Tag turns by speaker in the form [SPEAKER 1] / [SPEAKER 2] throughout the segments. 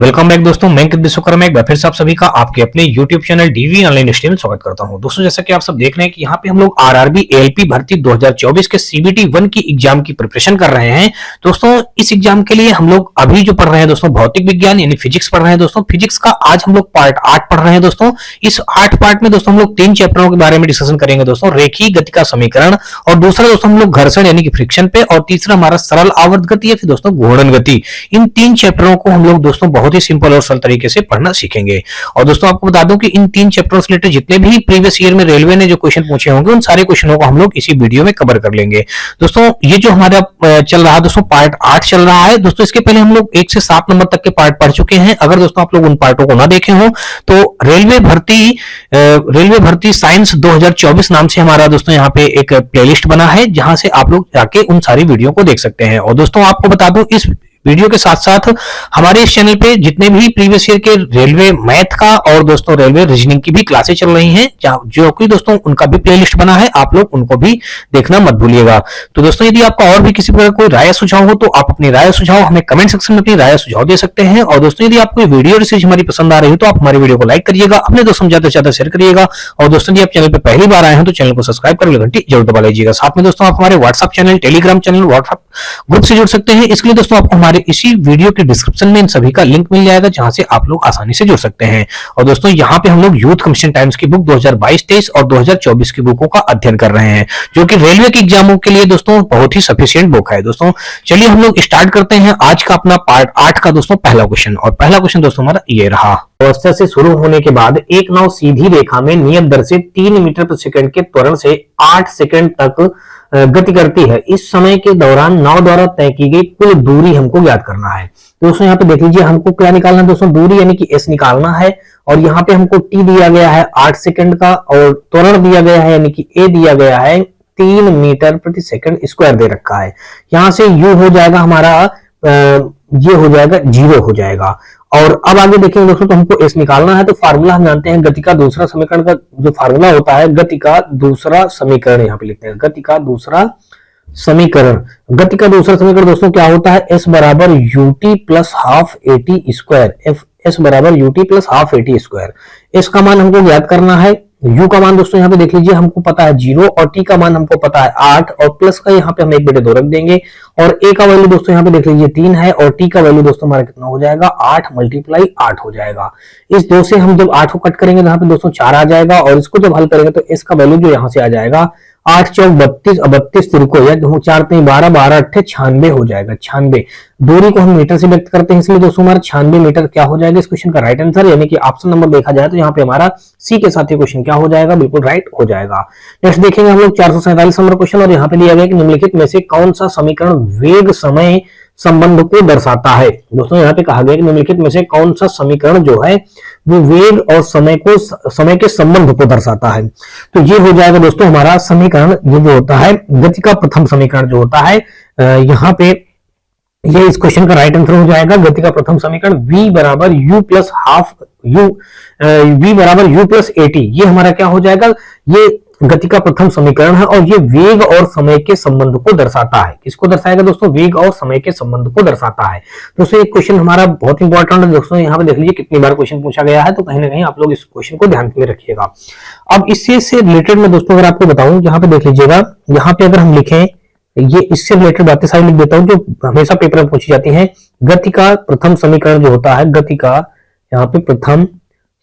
[SPEAKER 1] Welcome back दोस्तों, मैं अंकित विश्वकर्मा एक बार फिर से आप सभी का आपके अपने YouTube channel DV online study में स्वागत करता हूं। दोस्तों, जैसा कि आप सब देख रहे हैं कि यहाँ पे हम लोग आरआरबी एएलपी भर्ती 2024 के सीबीटी 1 की एग्जाम की प्रिपरेशन कर रहे हैं। दोस्तों, इस एग्जाम के लिए हम लोग अभी जो पढ़ रहे हैं दोस्तों, भौतिक विज्ञान यानी फिजिक्स पढ़ रहे हैं दोस्तों। फिजिक्स का आज हम लोग पार्ट 8 पढ़ रहे हैं दोस्तों। इस 8 पार्ट में दोस्तों हम लोग 3 चैप्टरों के बारे में डिस्कशन करेंगे दोस्तों, रेखीय गति का समीकरण, और दूसरा दोस्तों हम लोग घर्षण यानी कि फ्रिक्शन पे, और तीसरा हमारा सरल आवर्त गति या फिर दोस्तों घूर्णन गति। इन 3 चैप्टरों को हम लोग दोस्तों बहुत ही सिंपल और सरल तरीके से पढ़ना सीखेंगे। और दोस्तों आपको बता दूं कि इन 3 चैप्टरों से रिलेटेड जितने भी प्रीवियस ईयर में रेलवे ने जो क्वेश्चन पूछे होंगे उन सारे क्वेश्चनों को हम लोग इसी वीडियो में कवर कर लेंगे। दोस्तों, ये जो हमारा चल रहा है दोस्तों पार्ट 8 चल रहा है दोस्तों। इसके पहले हम लोग 1 से 7 नंबर तक के पार्ट पढ़ चुके हैं। अगर दोस्तों आप लोग उन पार्टों को ना देखे हो तो रेलवे भर्ती साइंस 2024 नाम से हमारा दोस्तों यहाँ पे एक प्लेलिस्ट बना है, जहां से आप लोग जाके उन सारी वीडियो को देख सकते हैं। और दोस्तों आपको बता दूं, इस वीडियो के साथ साथ हमारे इस चैनल पे जितने भी प्रीवियस ईयर के रेलवे मैथ का और दोस्तों रेलवे रीजनिंग की भी क्लासेस चल रही हैं, जो कि दोस्तों उनका भी प्लेलिस्ट बना है, आप लोग उनको भी देखना मत भूलिएगा। तो दोस्तों, यदि आपका और भी किसी प्रकार कोई राय सुझाव हो तो आप अपनी राय सुझाव हमें कमेंट सेक्शन में अपनी राय सुझाव दे सकते हैं। और दोस्तों, यदि आपको वीडियो रिसर्च हमारी पसंद आ रही है तो आप हमारी वीडियो को लाइक करिएगा, अपने दोस्तों ज्यादा से ज्यादा शेयर करिएगा। और दोस्तों, यदि आप चैनल पर पहली बार आए हैं तो चैनल को सब्सक्राइब कर घंटी जरूर दबा लीजिएगा। साथ में दोस्तों आप हमारे WhatsApp channel, Telegram channel, WhatsApp group से जुड़ सकते हैं। इसके लिए दोस्तों आपको हमारे इसी वीडियो के डिस्क्रिप्शन में इन सभी का लिंक मिल जाएगा, जहां से आप लोग आसानी से जुड़ सकते हैं। और दोस्तों, यहाँ पे हम लोग यूथ कमीशन टाइम्स की बुक 2022-23 और 2024 की बुकों का अध्ययन कर रहे हैं, जो कि रेलवे के एग्जामों के लिए दोस्तों बहुत ही सफिशिएंट बुक है। दोस्तों चलिए हम लोग स्टार्ट करते हैं आज का अपना पार्ट 8 का दोस्तों पहला क्वेश्चन। और पहला क्वेश्चन दोस्तों हमारा ये रहा। अवस्था से शुरू होने के बाद एक नाव सीधी रेखा में नियत दर से 3 मीटर प्रति सेकंड के त्वरण से 8 सेकंड तक गति करती है। इस समय के दौरान नाव द्वारा तय की गई कुल दूरी हमको ज्ञात करना है। दोस्तों यहाँ पे देख लीजिए, हमको क्या निकालना है दोस्तों, दूरी यानी कि एस निकालना है। और यहाँ पे हमको टी दिया गया है 8 सेकंड का, और त्वरण दिया गया है यानी कि ए दिया गया है 3 मीटर प्रति सेकंड स्क्वायर दे रखा है। यहाँ से यू हो जाएगा हमारा, ये हो जाएगा 0 हो जाएगा। और अब आगे देखेंगे दोस्तों, तो हमको एस निकालना है। तो फार्मूला हम जानते हैं, गति का दूसरा समीकरण का जो फार्मूला होता है, गति का दूसरा समीकरण यहाँ पे लिखते हैं, गति का दूसरा समीकरण। गति का दूसरा समीकरण दोस्तों क्या होता है, एस बराबर UT plus half AT square. S बराबर UT plus half AT square. S का मान हमको ज्ञात करना है। u का मान दोस्तों यहाँ पे देख लीजिए, हमको पता है 0, और t का मान हमको पता है 8, और प्लस का यहाँ पे हम 1/2 रख देंगे। और a का वैल्यू दोस्तों यहाँ पे देख लीजिए 3 है, और t का वैल्यू दोस्तों हमारा कितना हो जाएगा, 8 × 8 हो जाएगा। इस 2 से हम जब 8 को कट करेंगे तो यहाँ पे दोस्तों 4 आ जाएगा, और इसको जब हल करेंगे तो s का वैल्यू जो यहाँ से आ जाएगा 8 चौक 32, 32 तिरको या 4 3 12, 12 8 96 हो जाएगा। 96 दूरी को हम मीटर से व्यक्त करते हैं, इसलिए दोस्तों हमारा 96 मीटर क्या हो जाएगा इस क्वेश्चन का राइट आंसर, यानी कि ऑप्शन नंबर देखा जाए तो यहाँ पे हमारा सी के साथ ये क्वेश्चन क्या हो जाएगा, बिल्कुल राइट हो जाएगा। नेक्स्ट देखेंगे हम लोग 447 नंबर क्वेश्चन, और यहाँ पे दिया गया कि निम्नलिखित में से कौन सा समीकरण वेग समय संबंध को दर्शाता है। दोस्तों यहाँ पे कहा गया कि निम्नलिखित में से कौन सा समीकरण जो है वो वेग और समय के संबंध को दर्शाता है। तो ये हो जाएगा दोस्तों हमारा समीकरण, ये जो होता है गति का प्रथम समीकरण जो होता है, यहाँ पे ये इस क्वेश्चन का राइट आंसर हो जाएगा। गति का प्रथम समीकरण v बराबर u प्लस हाफ v बराबर u प्लस एटी, ये हमारा क्या हो जाएगा, ये गति का प्रथम समीकरण है, और ये वेग और समय के संबंध को दर्शाता है। किसको दर्शाएगा दोस्तों, वेग और समय के संबंध को दर्शाता है। दोस्तों ये क्वेश्चन हमारा बहुत इंपॉर्टेंट है दोस्तों, यहाँ पे देख लीजिए कितनी बार क्वेश्चन पूछा गया है, तो कहीं ना कहीं आप लोग इस क्वेश्चन को ध्यान में रखिएगा। अब इससे रिलेटेड में दोस्तों अगर आपको बताऊं, यहाँ पे देख लीजिएगा, यहाँ पे अगर हम लिखें, ये इससे रिलेटेड बातें सारी लिख देता हूं जो हमेशा पेपर में पूछी जाती हैं। गति का प्रथम समीकरण जो होता है, गति का यहाँ पे प्रथम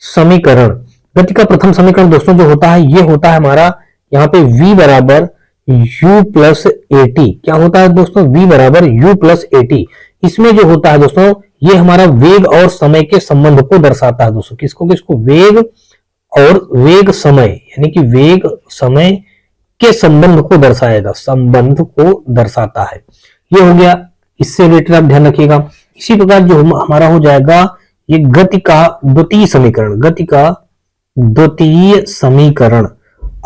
[SPEAKER 1] समीकरण, गति का प्रथम समीकरण दोस्तों जो होता है, ये होता है हमारा यहाँ पे v बराबर u प्लस एटी। क्या होता है दोस्तों, v बराबर u प्लस एटी। इसमें जो होता है दोस्तों, ये हमारा वेग और समय के संबंध को दर्शाता है दोस्तों। किसको किसको, वेग और वेग समय, यानी कि वेग समय के संबंध को दर्शाएगा, संबंध को दर्शाता है। ये हो गया, इससे रिलेटेड आप ध्यान रखिएगा। इसी प्रकार जो हमारा हो जाएगा ये गति का द्वितीय समीकरण, गति का द्वितीय समीकरण।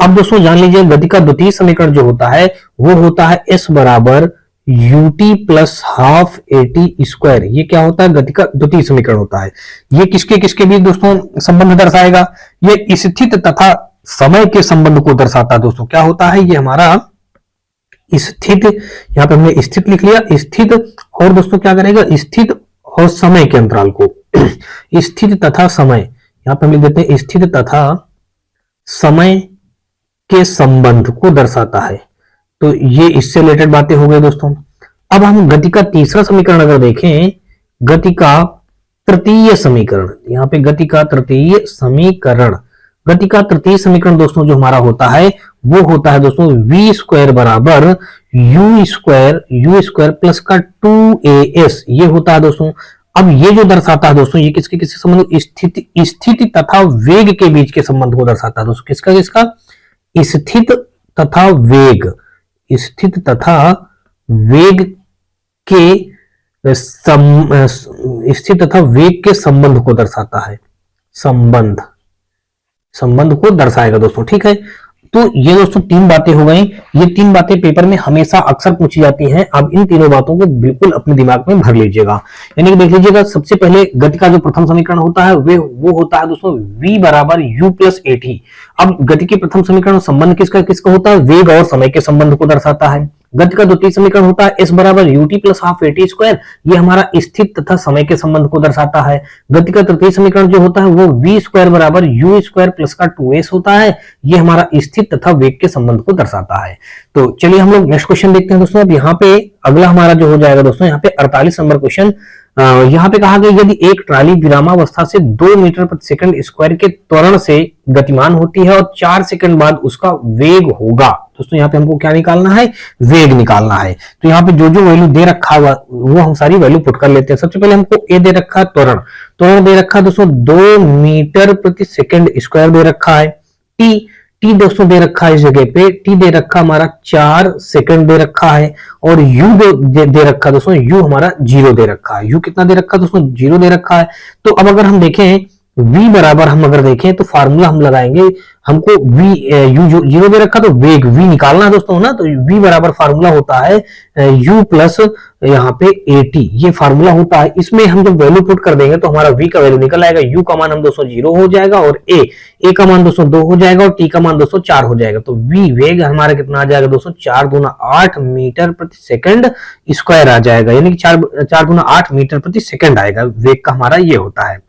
[SPEAKER 1] अब दोस्तों जान लीजिए, गति का द्वितीय समीकरण जो होता है वो होता है s बराबर UT plus half AT square. ये क्या होता है, गति का द्वितीय समीकरण होता है। ये किसके किसके बीच दोस्तों संबंध दर्शाएगा, ये स्थित तथा समय के संबंध को दर्शाता है दोस्तों। क्या होता है, ये हमारा स्थित, यहाँ पे हमने स्थित लिख लिया, स्थित, और दोस्तों क्या करेगा, स्थित और समय के अंतराल को स्थिति तथा समय, यहाँ पे हम लिख देते हैं स्थिति तथा समय के संबंध को दर्शाता है। तो ये इससे रिलेटेड बातें हो गई दोस्तों। अब हम गति का तीसरा समीकरण अगर देखें, गति का तृतीय समीकरण, यहाँ पे गति का तृतीय समीकरण, गति का तृतीय समीकरण दोस्तों जो हमारा होता है वो होता है दोस्तों v स्क्वायर बराबर u स्क्वायर प्लस का 2as, ये होता है दोस्तों। अब ये जो दर्शाता है दोस्तों, ये किसके किसके संबंध, स्थिति तथा वेग के बीच के संबंध को दर्शाता है दोस्तों। किसका किसका, स्थित तथा वेग, स्थित तथा वेग के स्थित तथा वेग के संबंध को दर्शाता है, संबंध को दर्शाएगा दोस्तों। ठीक है, तो ये दोस्तों तीन बातें हो गई। ये तीन बातें पेपर में हमेशा अक्सर पूछी जाती हैं। अब इन तीनों बातों को बिल्कुल अपने दिमाग में भर लीजिएगा। यानी कि देख लीजिएगा, सबसे पहले गति का जो प्रथम समीकरण होता है वो होता है दोस्तों v बराबर u प्लस at। अब गति के प्रथम समीकरण संबंध किसका किसका होता है, वेग और समय के संबंध को दर्शाता है। गति का द्वितीय समीकरण होता है s बराबर ut plus half at square, ये हमारा स्थित तथा समय के संबंध को दर्शाता है। गति का तृतीय समीकरण जो होता है वो v स्क्वायर बराबर u स्क्वायर प्लस का 2s होता है, ये हमारा स्थित तथा वेग के संबंध को दर्शाता है। तो चलिए हम लोग नेक्स्ट क्वेश्चन देखते हैं दोस्तों। अब यहाँ पे अगला हमारा जो हो जाएगा दोस्तों, यहाँ पे 48 नंबर क्वेश्चन। यहाँ पे कहा गया यदि एक ट्राली विरामावस्था से 2 मीटर प्रति सेकंड स्क्वायर के त्वरण से गतिमान होती है और 4 सेकंड बाद उसका वेग होगा। दोस्तों यहाँ पे हमको क्या निकालना है, वेग निकालना है। तो यहाँ पे जो जो वैल्यू दे रखा हुआ वो हम सारी वैल्यू पुट कर लेते हैं। सबसे पहले हमको ए दे रखा है त्वरण दे रखा है दोस्तों 2 मीटर प्रति सेकंड स्क्वायर दे रखा है। टी दोस्तों दे रखा है इस जगह पे, टी दे रखा हमारा 4 सेकंड दे रखा है। और यू दे रखा दोस्तों, यू हमारा 0 दे रखा है। यू कितना दे रखा दोस्तों, 0 दे रखा है। तो अब अगर हम देखें v बराबर, हम अगर देखें तो फार्मूला हम लगाएंगे, हमको v u 0 दे रखा तो वेग v निकालना है दोस्तों ना। तो v बराबर फार्मूला होता है u प्लस यहाँ पे at, ये फार्मूला होता है। इसमें हम जब वैल्यू पुट कर देंगे तो हमारा v का वैल्यू निकल आएगा। u का मान हम दोस्तों 0 हो जाएगा और a का मान दोस्तों 2 हो जाएगा और t का मान दोस्तों 4 हो जाएगा। तो v वेग हमारा कितना आ जाएगा दोस्तों, 4 दूना 8 मीटर प्रति सेकंड स्क्वायर आ जाएगा। यानी कि 4 दूना 8 मीटर प्रति सेकंड आएगा, वेग का हमारा ये होता है।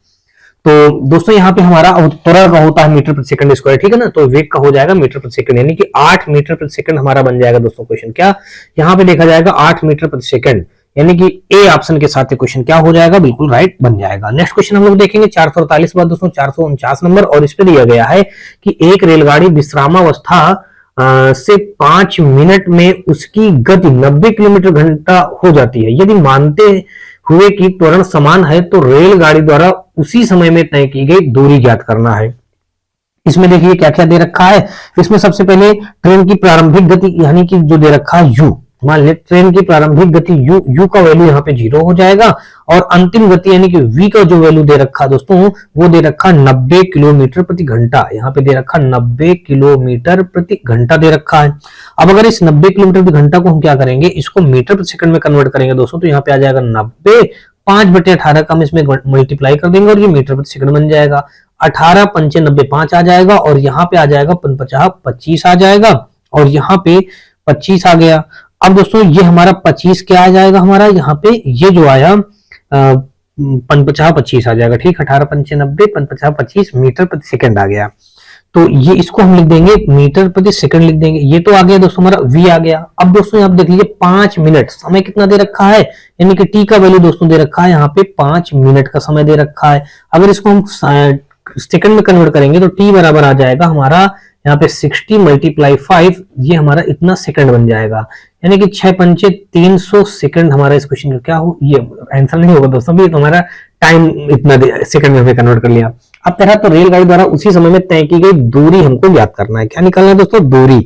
[SPEAKER 1] तो दोस्तों यहाँ पे हमारा त्वरण का होता है मीटर प्रति सेकंड स्क्वायर, ठीक है ना। तो वेग का हो जाएगा मीटर प्रति सेकंड, यानी कि 8 मीटर प्रति सेकंड हमारा बन जाएगा दोस्तों क्वेश्चन। क्या यहाँ पे देखा जाएगा 8 मीटर प्रति सेकंड, यानी कि ए ऑप्शन के साथ क्वेश्चन क्या हो जाएगा, बिल्कुल राइट बन जाएगा। नेक्स्ट क्वेश्चन हम लोग देखेंगे 448 बाद दोस्तों 449 नंबर। और इस पे दिया गया है कि एक रेलगाड़ी विश्रामावस्था से 5 मिनट में उसकी गति 90 किलोमीटर घंटा हो जाती है। यदि मानते हुए कि त्वरण समान है तो रेलगाड़ी द्वारा उसी समय में तय की गई दूरी ज्ञात करना है। इसमें देखिए क्या क्या दे रखा है। इसमें सबसे पहले ट्रेन की प्रारंभिक गति यानी कि जो दे रखा है u, मान लीजिए ट्रेन की प्रारंभिक गति u का वैल्यू यहाँ पे 0 हो जाएगा। और अंतिम गति यानी कि v का जो वैल्यू दे रखा है दोस्तों वो दे रखा 90 किलोमीटर प्रति घंटा, यहाँ पे दे रखा 90 किलोमीटर प्रति घंटा दे रखा है। अब अगर इस 90 किलोमीटर प्रति घंटा को हम क्या करेंगे, इसको मीटर प्रति सेकंड में कन्वर्ट करेंगे दोस्तों। तो यहाँ पे आ जाएगा 90, 5/18 का हम इसमें मल्टीप्लाई कर देंगे और ये मीटर प्रति सेकंड बन जाएगा। 18 पंचे 90 5 आ जाएगा और यहाँ पे आ जाएगा 50 25 आ जाएगा और यहाँ पे 25 आ गया। अब दोस्तों ये हमारा 25 क्या आ जाएगा, हमारा यहाँ पे ये जो आया 50 25 आ जाएगा, ठीक। 18 पंचे 90 50 25 मीटर प्रति सेकंड आ गया। तो ये इसको हम लिख देंगे मीटर प्रति सेकंड लिख देंगे। ये तो आ गया दोस्तों हमारा v आ गया। अब दोस्तों यहाँ देख लीजिए 5 मिनट समय कितना दे रखा है, यानी कि t का वैल्यू दोस्तों दे रखा है यहाँ पे 5 मिनट का समय दे रखा है। अगर इसको हम सेकंड में कन्वर्ट करेंगे तो t बराबर आ जाएगा हमारा यहाँ पे 60 × 5, ये हमारा इतना सेकंड बन जाएगा। यानी कि 6 पंचे 300 सेकंड हमारा इस क्वेश्चन का क्या हो, ये आंसर नहीं होगा दोस्तों, भी तो हमारा टाइम इतना सेकंड में कन्वर्ट कर लिया। अब तरह तो रेलगाड़ी द्वारा उसी समय में तय की गई दूरी हमको ज्ञात करना है। क्या निकालना है दोस्तों, दूरी।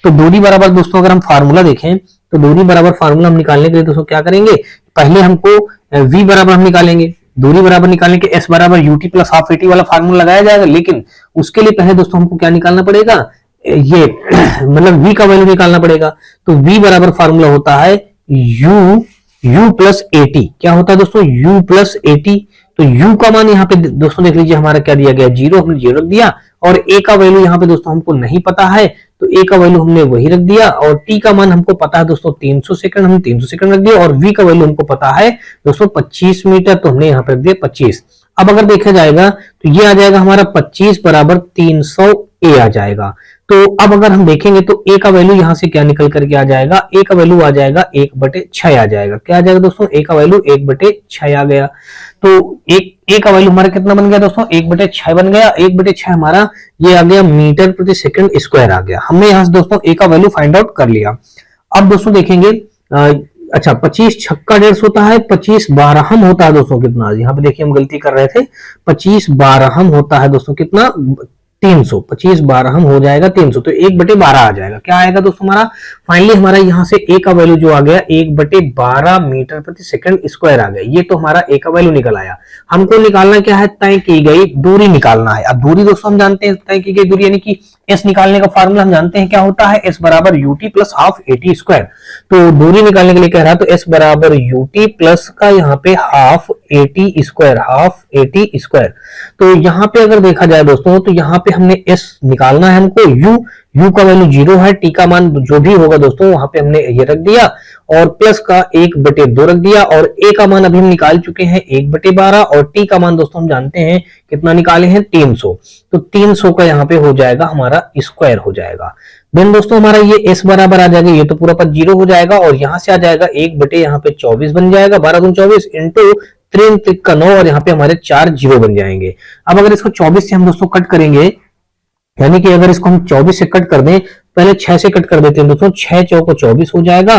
[SPEAKER 1] तो दूरी बराबर दोस्तों अगर हम फार्मूला देखें तो दूरी बराबर फार्मूला हम निकालने के लिए दोस्तों क्या करेंगे, पहले हमको v बराबर हम निकालेंगे, दूरी बराबर निकालने के s बराबर ut प्लस हाफ at वाला फार्मूला लगाया जाएगा। लेकिन उसके लिए पहले दोस्तों हमको क्या निकालना पड़ेगा, ये मतलब v का वैल्यू निकालना पड़ेगा। तो v बराबर फार्मूला होता है u प्लस at। क्या होता है दोस्तों, u प्लस at। तो u का मान यहाँ पे दोस्तों देख लीजिए हमारा क्या दिया गया, 0, हमने 0 रख दिया। और a का वैल्यू यहाँ पे दोस्तों हमको नहीं पता है तो a का वैल्यू हमने वही रख दिया। और t का मान हमको पता है दोस्तों 300 सेकंड, हमने 300 सेकंड रख दिया। और v का वैल्यू हमको पता है दोस्तों 25 मीटर, तो हमने यहाँ पे रख दिया 25। अब अगर देखा जाएगा तो ये आ जाएगा हमारा 25 बराबर 300 ए आ जाएगा। तो अब अगर हम देखेंगे तो ए का वैल्यू यहां से क्या निकल करके आ जाएगा, ए का वैल्यू आ जाएगा 1/6 आ जाएगा। क्या आ जाएगा दोस्तों, ए का वैल्यू 1/6 आ गया। तो ए का वैल्यू हमारा कितना बन गया दोस्तों, 1/6 बन गया। 1/6 हमारा ये आ गया मीटर प्रति सेकंड स्क्वायर आ गया। हमने यहां से दोस्तों ए का वैल्यू फाइंड आउट कर लिया। अब दोस्तों देखेंगे अच्छा 25 छक्का 150 होता है, 25 बारहम होता है दोस्तों कितना, यहाँ पे देखिए हम गलती कर रहे थे, 25 बारहम होता है दोस्तों कितना 300, 25 बारहम हो जाएगा 300, तो 1/12 आ जाएगा। क्या आएगा दोस्तों हमारा, फाइनली हमारा यहाँ से ए का वैल्यू जो आ गया 1/12 मीटर प्रति सेकंड स्क्वायर आ गया। ये तो हमारा ए का वैल्यू निकल आया। हमको निकालना क्या है, तय की गई दूरी निकालना है। अब दूरी दोस्तों हम जानते हैं, तय की गई दूरी यानी कि एस निकालने का फार्मूला हम जानते हैं क्या होता है, एस बराबर UT plus half AT square. तो दूरी निकालने के लिए कह रहा है तो एस बराबर यूटी प्लस का यहाँ पे half AT square, half AT square. तो यहाँ पे अगर देखा जाए दोस्तों तो यहाँ पे हमने एस निकालना है हमको, यू का वैल्यू 0 है, टी का मान जो भी होगा दोस्तों वहां पे हमने ये रख दिया और प्लस का 1/2 रख दिया, और ए का मान अभी हम निकाल चुके हैं 1/12 और टी का मान दोस्तों हम जानते हैं कितना निकाले हैं 300। तो 300 का यहाँ पे हो जाएगा हमारा स्क्वायर हो जाएगा। देन दोस्तों हमारा ये एस बराबर आ जाएगा, ये तो पूरा पद 0 हो जाएगा और यहाँ से आ जाएगा 1/, यहाँ पे 24 बन जाएगा, 12 दूनी 24 इंटू 3 का 9 और यहाँ पे हमारे 4 जीरो बन जाएंगे। अब अगर इसको 24 से हम दोस्तों कट करेंगे, यानी कि अगर इसको हम 24 से कट कर दें, पहले 6 से कट कर देते हैं दोस्तों, 6 चौको 24 हो जाएगा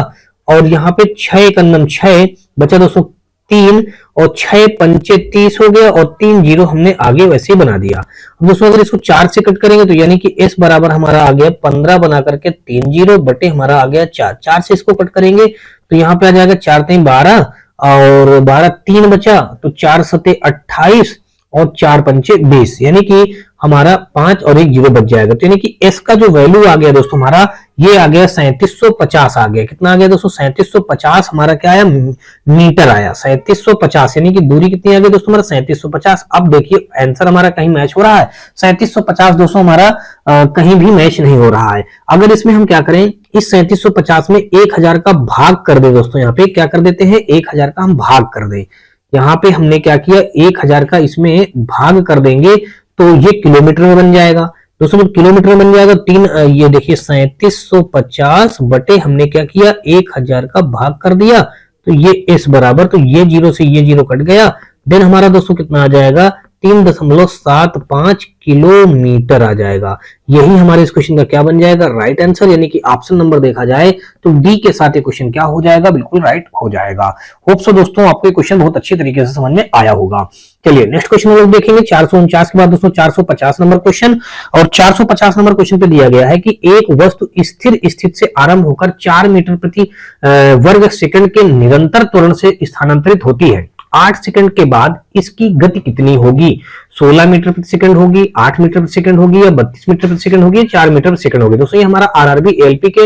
[SPEAKER 1] और यहाँ पे 6 एक अंदम 6 बचा दोस्तों 3 और 6 पंचे 30 हो गया और 3 जीरो हमने आगे वैसे ही बना दिया। अब दोस्तों अगर इसको 4 से कट करेंगे तो यानी कि एस बराबर हमारा आ गया 15 बना करके 3 जीरो बटे हमारा आ गया 4। 4 से इसको कट करेंगे तो यहाँ पे आ जाएगा 4 3 12 और 12 3 बचा तो 4 सते 28 और 4 पंचे 20, यानी कि हमारा 5 और 1 जीरो बच जाएगा। तो यानी कि एस का जो वैल्यू आ गया दोस्तों हमारा ये आ गया 3750 आ गया। कितना आ गया दोस्तों 3750 हमारा क्या आया मीटर आया 3750, यानी कि दूरी कितनी आ गई दोस्तों हमारा 3750। अब देखिए आंसर हमारा कहीं मैच हो रहा है, 3750 दोस्तों हमारा कहीं भी मैच नहीं हो रहा है। अगर इसमें हम क्या करें, इस 3750 में 1000 का भाग कर दे दोस्तों, यहाँ पे क्या कर देते हैं 1000 का हम भाग कर दे। यहाँ पे हमने क्या किया 1000 का इसमें भाग कर देंगे तो ये किलोमीटर में बन जाएगा दोस्तों। जब किलोमीटर में बन जाएगा तीन ये देखिए 3750 बटे हमने क्या किया 1000 का भाग कर दिया तो ये एस बराबर, तो ये जीरो से ये जीरो कट गया। देन हमारा दोस्तों कितना आ जाएगा 3.75 किलोमीटर आ जाएगा। यही हमारे इस क्वेश्चन का क्या बन जाएगा राइट आंसर, यानी कि ऑप्शन नंबर देखा जाए तो डी के साथ ये क्वेश्चन क्या हो जाएगा बिल्कुल राइट हो जाएगा। होप सो दोस्तों आपको ये क्वेश्चन बहुत अच्छी तरीके से समझ में आया होगा। चलिए नेक्स्ट क्वेश्चन हम लोग देखेंगे 449 के बाद दोस्तों 450 नंबर क्वेश्चन, और 450 नंबर क्वेश्चन पे दिया गया है कि एक वस्तु स्थिर स्थिति से आरंभ होकर 4 मीटर प्रति वर्ग सेकंड के निरंतर त्वरण से स्थानांतरित होती है। 8 सेकंड के बाद इसकी गति कितनी होगी, 16 मीटर प्रति सेकंड होगी, 8 मीटर प्रति सेकंड होगी या 32 मीटर प्रति सेकंड होगी, 4 मीटर प्रति सेकंड होगी। दोस्तों ये हमारा आरआरबी एएलपी के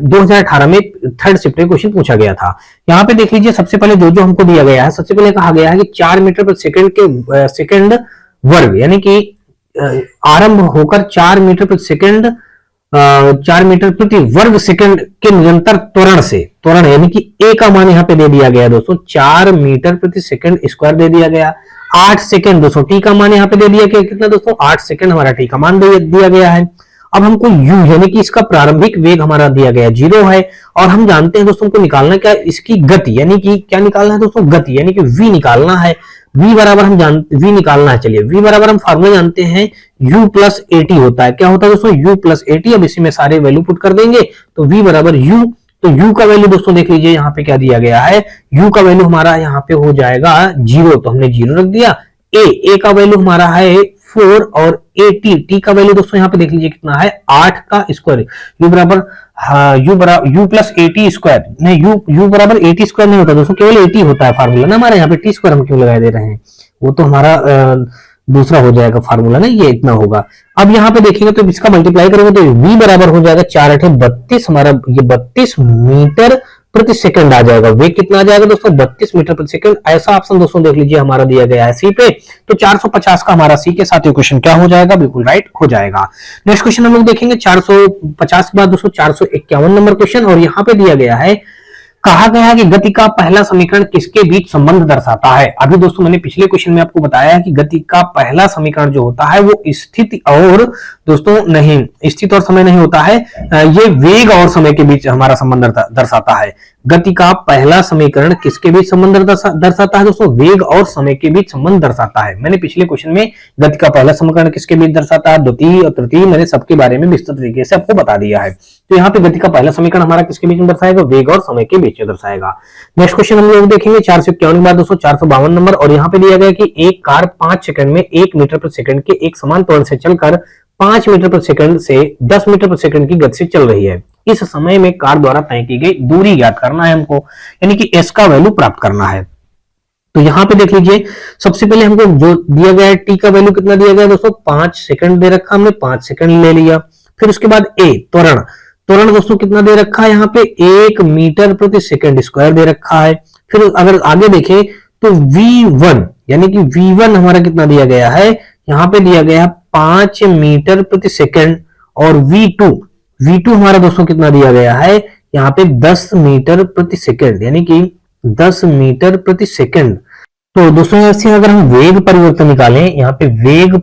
[SPEAKER 1] 2018 में थर्ड शिफ्ट में क्वेश्चन पूछा गया था। यहाँ पे देख लीजिए सबसे पहले जो हमको दिया गया है, सबसे पहले कहा गया है कि 4 मीटर प्रति सेकंड के सेकंड वर्ग, यानी कि आरंभ होकर 4 मीटर प्रति सेकंड 4 मीटर प्रति वर्ग सेकंड के निरंतर त्वरण से, त्वरण यानी कि ए का मान यहाँ पे दे दिया गया दोस्तों 4 मीटर प्रति सेकंड स्क्वायर दे दिया गया। 8 सेकंड दोस्तों टी का मान यहाँ पे दे दिया गया कितना दोस्तों 8 सेकंड हमारा टी का मान दिया गया है। अब हमको u यानी कि इसका प्रारंभिक वेग हमारा दिया गया 0 है, और हम जानते हैं दोस्तों हमको निकालना क्या इसकी गति, यानी कि क्या निकालना है दोस्तों गति, यानी कि v निकालना है। v बराबर हम जानते v निकालना है, चलिए v बराबर हम फार्मूला जानते हैं u प्लस एटी होता है। क्या होता है दोस्तों u प्लस एटी। अब इसी में सारे वैल्यू पुट कर देंगे तो v बराबर u, तो u का वैल्यू दोस्तों देख लीजिए यहाँ पे क्या दिया गया है, u का वैल्यू हमारा यहाँ पे हो जाएगा 0, तो हमने 0 रख दिया। a का वैल्यू हमारा है 4 और टी का वैल्यू दोस्तों यहाँ पे देख लीजिए कितना है 8 का स्क्वायर, u बराबर u प्लस एटी स्क्वायर, नहीं u बराबर एटी स्क्वायर नहीं होता दोस्तों, केवल 80 होता है फार्मूला ना हमारे यहाँ पे, टी स्क्वायर हम क्यों लगा दे रहे हैं, वो तो हमारा दूसरा हो जाएगा फार्मूला ना, ये इतना होगा। अब यहाँ पे देखेंगे तो इसका मल्टीप्लाई करेंगे तो v बराबर हो जाएगा 4 8 32, हमारा ये 32 मीटर प्रति सेकंड आ जाएगा। वेग कितना आ जाएगा दोस्तों 32 मीटर प्रति सेकंड। ऐसा ऑप्शन दोस्तों देख लीजिए हमारा दिया गया है सी पे, तो 450 का हमारा सी के साथ ये क्वेश्चन क्या हो जाएगा बिल्कुल राइट हो जाएगा। नेक्स्ट क्वेश्चन हम लोग देखेंगे 450 के बाद दोस्तों 451 नंबर क्वेश्चन, और यहाँ पे दिया गया है कहा गया है कि गति का पहला समीकरण किसके बीच संबंध दर्शाता है। अभी दोस्तों मैंने पिछले क्वेश्चन में आपको बताया है कि गति का पहला समीकरण जो होता है वो स्थिति और दोस्तों नहीं, स्थिति और समय नहीं होता है, ये वेग और समय के बीच हमारा संबंध दर्शाता है। गति का पहला समीकरण किसके बीच संबंध दर्शाता है दोस्तों, वेग और समय के बीच संबंध दर्शाता है। मैंने पिछले क्वेश्चन में गति का पहला समीकरण किसके बीच दर्शाता है, द्वितीय और तृतीय, मैंने सबके बारे में विस्तृत तरीके से आपको बता दिया है। तो यहाँ पे गति का पहला समीकरण हमारा किसके बीच में दर्शाएगा, वेग और समय के बीच में दर्शाएगा। नेक्स्ट क्वेश्चन हम लोग देखेंगे 451 के बाद दोस्तों 452 नंबर, और यहाँ पे दिया गया कि एक कार 5 सेकंड में 1 मीटर प्रति सेकंड के एक समान त्वरण से चलकर 5 मीटर प्रति सेकंड से 10 मीटर प्रति सेकंड की गति से चल रही है। इस समय में कार द्वारा तय की गई दूरी ज्ञात करना है हमको, यानी कि एस का वैल्यू प्राप्त करना है। तो यहाँ पे देख लीजिए, सबसे पहले हमको जो दिया गया है टी का वैल्यू कितना दिया गया है दोस्तों, 5 सेकंड दे रखा, हमने 5 सेकंड ले लिया। फिर उसके बाद ए त्वरण, त्वरण दोस्तों कितना दे रखा है, यहाँ पे 1 मीटर प्रति सेकंड स्क्वायर दे रखा है। फिर अगर आगे देखें तो v1, यानी कि v1 हमारा कितना दिया गया है, यहाँ पे दिया गया है 5 मीटर प्रति सेकंड, और v2 हमारा दोस्तों कितना दिया गया है, यहाँ पे 10 मीटर प्रति सेकंड, यानी कि 10 मीटर प्रति सेकंड। तो दोस्तों ऐसे अगर हम वेग परिवर्तन निकालें, यहाँ पे वेग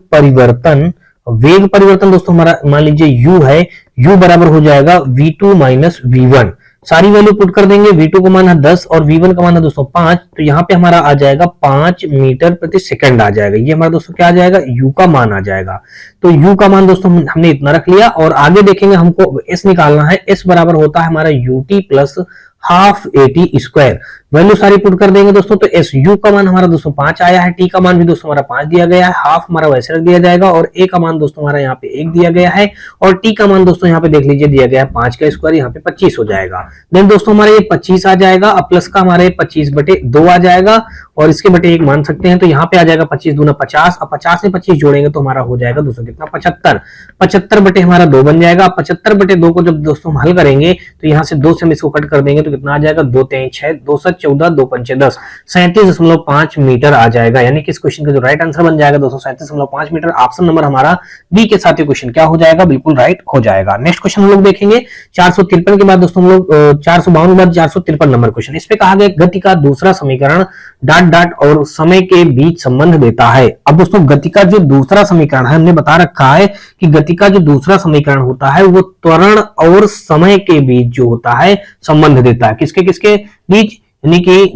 [SPEAKER 1] परिवर्तन दोस्तों हमारा मान लीजिए u है, u बराबर हो जाएगा v2 माइनस v1। सारी वैल्यू पुट कर देंगे, v2 का मान है 10 और v1 का मान है दोस्तों 5, तो यहाँ पे हमारा आ जाएगा 5 मीटर प्रति सेकंड आ जाएगा। ये हमारा दोस्तों क्या आ जाएगा, u का मान आ जाएगा। तो u का मान दोस्तों हमने इतना रख लिया, और आगे देखेंगे हमको s निकालना है। s बराबर होता है हमारा ut plus half AT square. Value सारी पुट कर देंगे दोस्तों, तो एस यू का मान हमारा दोस्तों 5 आया है, टी का मान भी दोस्तों हमारा 5 दिया गया है, हाफ हमारा वैसे रख दिया जाएगा, और ए का मान दोस्तों हमारा यहाँ पे 1 दिया गया है, और टी का मान दोस्तों यहाँ पे देख लीजिए दिया गया है 5 का स्क्वायर, यहाँ पे 25 हो जाएगा। देन दोस्तों हमारे ये 25 आ जाएगा, अब प्लस का हमारे 25/2 आ जाएगा, और इसके बटे 1 मान सकते हैं, तो यहाँ पे आ जाएगा 25 दूना 50, अब 50 से 25 जोड़ेंगे तो हमारा हो जाएगा दोस्तों कितना, 75। 75 बटे हमारा 2 बन जाएगा। 75/2 को जब दोस्तों हम हल करेंगे तो यहाँ से 2 से हम इसको कट कर देंगे तो कितना आ जाएगा, 2 3 6, 2 7 14, 2 5 10, 37.5 मीटर आ जाएगा। यानी कि इस क्वेश्चन का जो राइट आंसर बन जाएगा दोस्तों 37.5 मीटर। ऑप्शन नंबर हमारा बी के साथ ये क्वेश्चन क्या हो जाएगा, बिल्कुल राइट हो जाएगा। नेक्स्ट क्वेश्चन हम लोग देखेंगे 453 के बाद दोस्तों हम लोग 452 के बाद 453 नंबर क्वेश्चन। इस पे कहा गया गति का दूसरा समीकरण डॉट डॉट और समय के बीच संबंध देता है। अब दोस्तों गति का जो दूसरा समीकरण है, हमने बता रखा है कि गति का जो दूसरा समीकरण होता है वो त्वरण और समय के बीच जो होता है संबंध देता है। किसके किसके बीच, यानी कि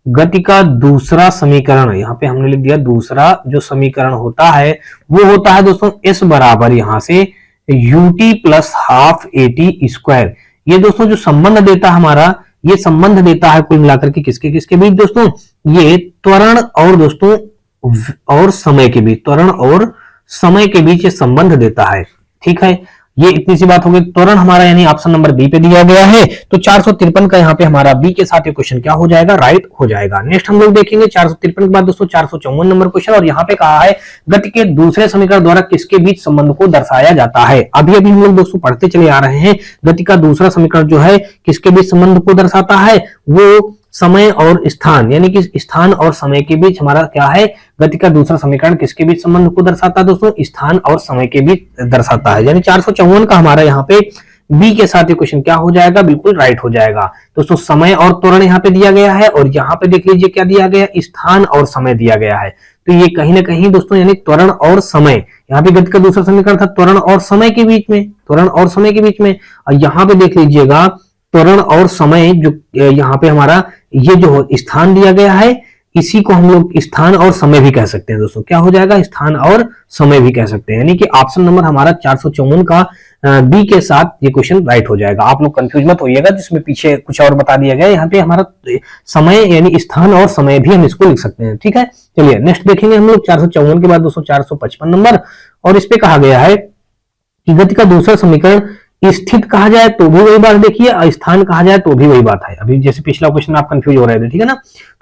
[SPEAKER 1] गति का दूसरा समीकरण, यहाँ पे हमने लिख दिया दूसरा जो समीकरण होता है वो होता है दोस्तों s बराबर यहाँ से ut plus half AT square. ये दोस्तों जो संबंध देता है हमारा, ये संबंध देता है कुल मिलाकर के किसके किसके बीच दोस्तों, ये त्वरण और दोस्तों और समय के बीच, त्वरण और समय के बीच ये संबंध देता है। ठीक है, ये इतनी सी बात हो गई। त्वरण हमारा यानी ऑप्शन नंबर बी पे दिया गया है, तो 453 का यहाँ पे हमारा बी के साथ ये क्वेश्चन क्या हो जाएगा, राइट हो जाएगा। नेक्स्ट हम लोग देखेंगे 453 के बाद दोस्तों 454 नंबर क्वेश्चन, और यहाँ पे कहा है गति के दूसरे समीकरण द्वारा किसके बीच संबंध को दर्शाया जाता है। अभी अभी हम लोग दोस्तों पढ़ते चले आ रहे हैं, गति का दूसरा समीकरण जो है किसके बीच संबंध को दर्शाता है, वो समय और स्थान, यानी कि स्थान और समय के बीच हमारा क्या है, गति का दूसरा समीकरण किसके बीच संबंध को दर्शाता है दोस्तों, स्थान और समय के बीच दर्शाता है। यानी 454 का हमारा यहाँ पे बी के साथ ये क्वेश्चन क्या हो जाएगा, बिल्कुल राइट हो जाएगा। दोस्तों समय और त्वरण यहाँ पे दिया गया है, और यहाँ पे देख लीजिए क्या दिया गया है, स्थान और समय दिया गया है। तो ये कहीं ना कहीं दोस्तों यानी त्वरण और समय, यहाँ पे गति का दूसरा समीकरण था त्वरण और समय के बीच में, त्वरण और समय के बीच में, और यहाँ पे देख लीजिएगा त्वरण और समय जो यहाँ पे हमारा ये जो स्थान दिया गया है, इसी को हम लोग स्थान और समय भी कह सकते हैं दोस्तों। क्या हो जाएगा, स्थान और समय भी कह सकते हैं। यानी कि ऑप्शन नंबर हमारा 454 का बी के साथ ये क्वेश्चन राइट हो जाएगा। आप लोग कंफ्यूज मत होइएगा, जिसमें पीछे कुछ और बता दिया गया, यहाँ पे हमारा समय यानी स्थान और समय भी हम इसको लिख सकते हैं। ठीक है, चलिए नेक्स्ट देखेंगे हम लोग 454 के बाद दोस्तों 455 नंबर, और इस पे कहा गया है कि गति का दूसरा समीकरण स्थित कहा जाए तो भी वही बात देखिए, स्थान कहा जाए तो भी वही बात है। अभी जैसे पिछला क्वेश्चन आप कंफ्यूज हो रहे थे, ठीक है ना,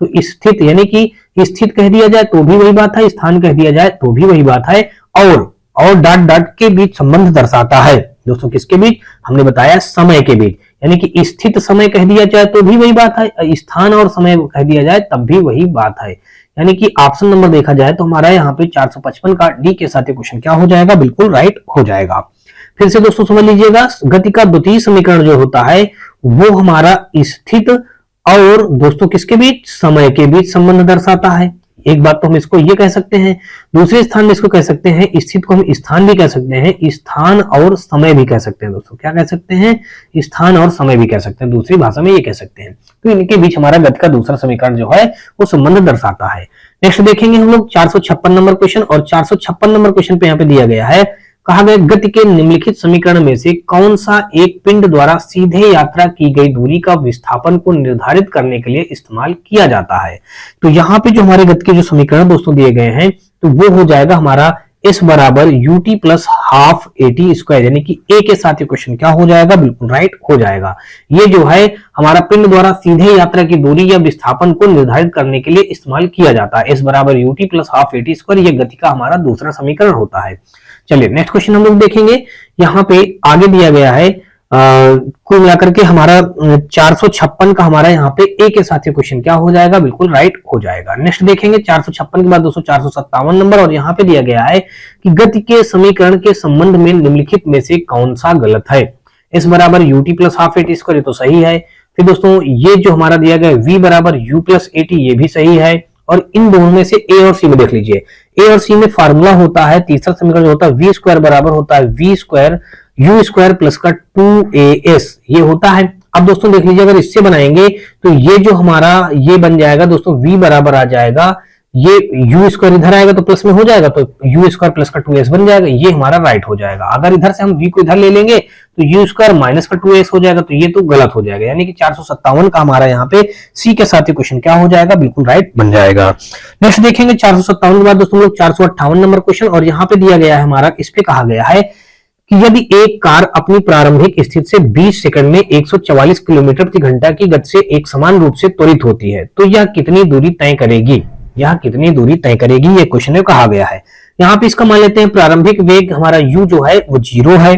[SPEAKER 1] तो स्थित यानी कि स्थित कह दिया जाए तो भी वही बात है, स्थान कह दिया जाए तो भी वही बात है, और डॉट डॉट के बीच संबंध दर्शाता है दोस्तों। किसके बीच, हमने बताया समय के बीच, यानी कि स्थित समय कह दिया जाए तो भी वही बात है, स्थान और समय कह दिया जाए तब भी वही बात है। यानी कि ऑप्शन नंबर देखा जाए तो हमारा यहाँ पे 455 का डी के साथ क्वेश्चन क्या हो जाएगा, बिल्कुल राइट हो जाएगा। फिर से दोस्तों समझ लीजिएगा, गति का द्वितीय समीकरण जो होता है वो हमारा स्थित और दोस्तों किसके बीच, समय के बीच संबंध दर्शाता है। एक बात तो हम इसको ये कह सकते हैं, दूसरे स्थान में इसको कह सकते हैं, स्थित को हम स्थान भी कह सकते हैं, स्थान और समय भी कह सकते हैं दोस्तों। क्या कह सकते हैं, स्थान और समय भी कह सकते हैं, दूसरी भाषा में ये कह सकते हैं। तो इनके बीच हमारा गति का दूसरा समीकरण जो है वो संबंध दर्शाता है। नेक्स्ट देखेंगे हम लोग 456 नंबर क्वेश्चन, और 456 नंबर क्वेश्चन पे यहाँ पे दिया गया है, कहा गया गति के निम्नलिखित समीकरण में से कौन सा एक पिंड द्वारा सीधे यात्रा की गई दूरी का विस्थापन को निर्धारित करने के लिए इस्तेमाल किया जाता है। तो यहाँ पे जो हमारे गति के जो समीकरण दोस्तों दिए गए हैं, तो वो हो जाएगा हमारा s बराबर ut plus half at square, यानी कि a के साथ ये क्वेश्चन क्या हो जाएगा, बिल्कुल राइट हो जाएगा। ये जो है हमारा पिंड द्वारा सीधे यात्रा की दूरी या विस्थापन को निर्धारित करने के लिए इस्तेमाल किया जाता है। s बराबर ut plus half at square, ये गति का हमारा दूसरा समीकरण होता है। चलिए नेक्स्ट क्वेश्चन हम लोग देखेंगे। यहाँ पे आगे दिया गया है कुल मिलाकर के हमारा 456 का हमारा यहाँ पे ए के साथ ये क्वेश्चन क्या हो जाएगा, बिल्कुल राइट हो जाएगा। नेक्स्ट देखेंगे 456 के बाद दोस्तों 457 नंबर, और यहाँ पे दिया गया है कि गति के समीकरण के संबंध में निम्नलिखित में से कौन सा गलत है। एस बराबर UT plus half AT square, तो सही है। फिर दोस्तों ये जो हमारा दिया गया वी बराबर यू प्लस एटी, ये भी सही है। और इन दोनों में से ए और सी में देख लीजिए, ए और सी में फार्मूला होता है, तीसरा समीकरण जो होता है वी स्क्वायर बराबर होता है V square U square plus का 2as, ये होता है। अब दोस्तों देख लीजिए, अगर इससे बनाएंगे तो ये जो हमारा ये बन जाएगा दोस्तों v बराबर आ जाएगा, ये यू स्क्वायर इधर आएगा तो प्लस में हो जाएगा, तो यू स्क्वायर प्लस का 2s बन जाएगा, ये हमारा राइट हो जाएगा। अगर इधर से हम v को इधर ले लेंगे तो यू स्क्वायर माइनस का 2s हो जाएगा, तो ये तो गलत हो जाएगा। यानी कि 457 का हमारा यहाँ पे सी के साथ ये क्वेश्चन क्या हो जाएगा, बिल्कुल राइट बन जाएगा। नेक्स्ट देखेंगे 457 के बाद दोस्तों लोग 458 नंबर क्वेश्चन, और यहाँ पे दिया गया है हमारा, इस पे कहा गया है कि यदि एक कार अपनी प्रारंभिक स्थिति से 20 सेकंड में 144 किलोमीटर प्रति घंटा की गति से एक समान रूप से त्वरित होती है, तो यह कितनी दूरी तय करेगी, यह कितनी दूरी तय करेगी, ये क्वेश्चन में कहा गया है। यहाँ पे इसका मान लेते हैं प्रारंभिक वेग हमारा u जो है वो 0 है।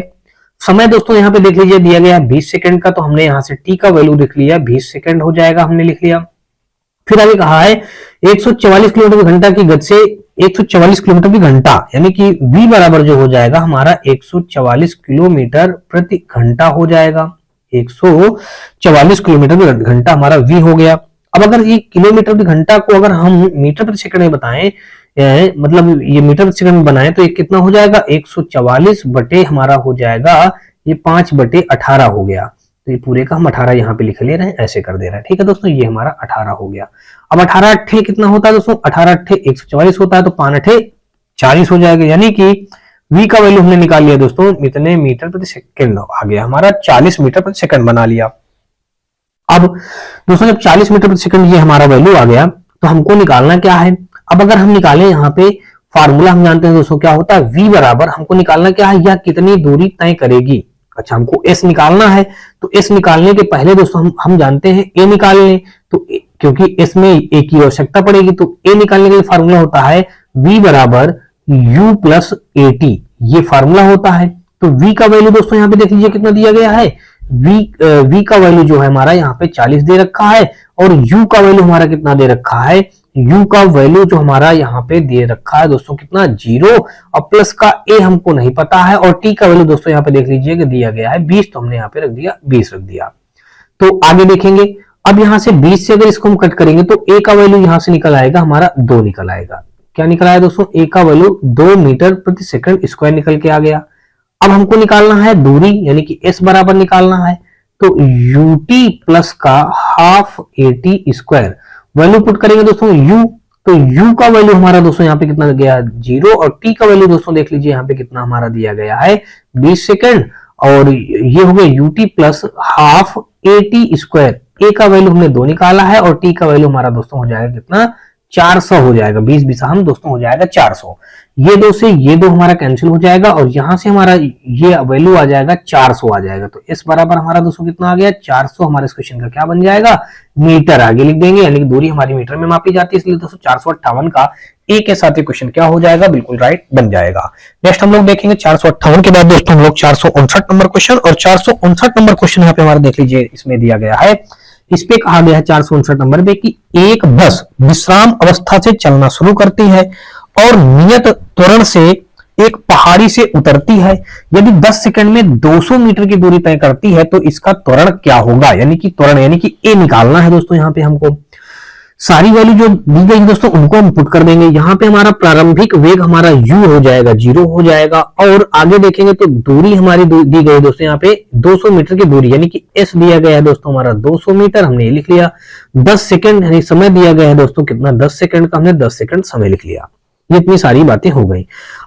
[SPEAKER 1] समय दोस्तों यहाँ पे देख लीजिए दिया गया है 20 सेकंड का, तो हमने यहाँ से t का वैल्यू लिख लिया, 20 सेकंड हो जाएगा, हमने लिख लिया। फिर आगे कहा है 144 किलोमीटर प्रति घंटा की गति से 144 किलोमीटर प्रति घंटा, यानी कि v बराबर जो हो जाएगा हमारा 144 किलोमीटर प्रति घंटा हो जाएगा, 144 किलोमीटर प्रति घंटा हमारा v हो गया। अब अगर ये किलोमीटर प्रति घंटा को अगर हम मीटर प्रति सेकंड में बताएं, मतलब ये मीटर प्रति सेकंड में बनाएं, तो ये कितना हो जाएगा, 144 बटे हमारा हो जाएगा ये 5/18 हो गया। तो ये पूरे का हम 18 यहाँ पे लिख ले रहे हैं, ऐसे कर दे रहे हैं। ठीक है दोस्तों, ये हमारा 18 हो गया। अब 18 अट्ठे कितना होता है दोस्तों, 18 अट्ठे 144 होता है, तो 5 अट्ठे 40 हो जाएगा, यानी कि v का वैल्यू हमने निकाल लिया दोस्तों, इतने मीटर प्रति सेकंड आ गया हमारा, 40 मीटर प्रति सेकंड बना लिया। अब दोस्तों जब 40 मीटर प्रति सेकंड ये हमारा वैल्यू आ गया, तो हमको निकालना क्या है। अब अगर हम निकालें यहाँ पे फार्मूला हम जानते हैं दोस्तों क्या होता है, v बराबर हमको निकालना क्या है, यह कितनी दूरी तय करेगी। अच्छा हमको s निकालना है, तो s निकालने के पहले दोस्तों हम जानते हैं a निकाल लें, तो क्योंकि s में a की आवश्यकता पड़ेगी, तो a निकालने के लिए फार्मूला होता है v बराबर u प्लस at, ये फार्मूला होता है। तो v का वैल्यू दोस्तों यहाँ पे देख लीजिए कितना दिया गया है, v का वैल्यू जो है हमारा यहाँ पे 40 दे रखा है, और u का वैल्यू हमारा कितना दे रखा है, u का वैल्यू जो हमारा यहाँ पे दे रखा है दोस्तों कितना 0, और प्लस का a हमको नहीं पता है, और t का वैल्यू दोस्तों यहाँ पे देख लीजिए कि दिया गया है 20, तो हमने यहाँ पे रख दिया 20 रख दिया। तो आगे देखेंगे, अब यहाँ से 20 से अगर इसको हम कट करेंगे तो a का वैल्यू यहाँ से निकल आएगा हमारा 2 निकल आएगा। क्या निकल आया दोस्तों, a का वैल्यू 2 मीटर प्रति सेकंड स्क्वायर निकल के आ गया। अब हमको निकालना है दूरी, यानी कि s बराबर निकालना है, तो ut प्लस का half at square, value put करेंगे दोस्तों u, तो u का वैल्यू हमारा दोस्तों यहाँ पे कितना गया 0, और t का वैल्यू दोस्तों देख लीजिए यहाँ पे कितना हमारा दिया गया है 20 सेकंड, और ये हो गया ut plus half at square. a का वैल्यू हमने 2 निकाला है, और t का वैल्यू हमारा दोस्तों हो जाएगा कितना 400 हो जाएगा, 20 20 हम दोस्तों हो जाएगा 400। ये दो से ये दो हमारा कैंसिल हो जाएगा, और यहां से हमारा ये वैल्यू आ जाएगा 400 आ जाएगा। तो इस बराबर हमारा दोस्तों कितना आ गया 400, हमारे इस क्वेश्चन का क्या बन जाएगा, मीटर आगे लिख देंगे, यानी कि दूरी हमारी मीटर में मापी जाती है, इसलिए दोस्तों 458 का ए के साथ ये क्वेश्चन क्या हो जाएगा, बिल्कुल राइट बन जाएगा। नेक्स्ट हम लोग देखेंगे 458 के बाद दोस्तों हम लोग 459 नंबर क्वेश्चन, और 459 नंबर क्वेश्चन यहाँ पे हमारा देख लीजिए, इसमें दिया गया है, इस पे कहा गया है 459 नंबर पे कि एक बस विश्राम अवस्था से चलना शुरू करती है और नियत त्वरण से एक पहाड़ी से उतरती है, यदि 10 सेकंड में 200 मीटर की दूरी तय करती है तो इसका त्वरण क्या होगा, यानी कि त्वरण यानी कि ए निकालना है दोस्तों। यहाँ पे हमको सारी वैल्यू जो दी गई दोस्तों उनको हम पुट कर देंगे। यहाँ पे हमारा प्रारंभिक वेग हमारा u हो जाएगा, 0 हो जाएगा, और आगे देखेंगे तो दूरी हमारी दी गई दोस्तों यहाँ पे 200 मीटर की दूरी, यानी कि s दिया गया है दोस्तों हमारा 200 मीटर, हमने ये लिख लिया। 10 सेकंड यानी समय दिया गया है दोस्तों कितना, 10 सेकंड का, हमने 10 सेकंड समय लिख लिया। ये इतनी सारी बातें हो गई।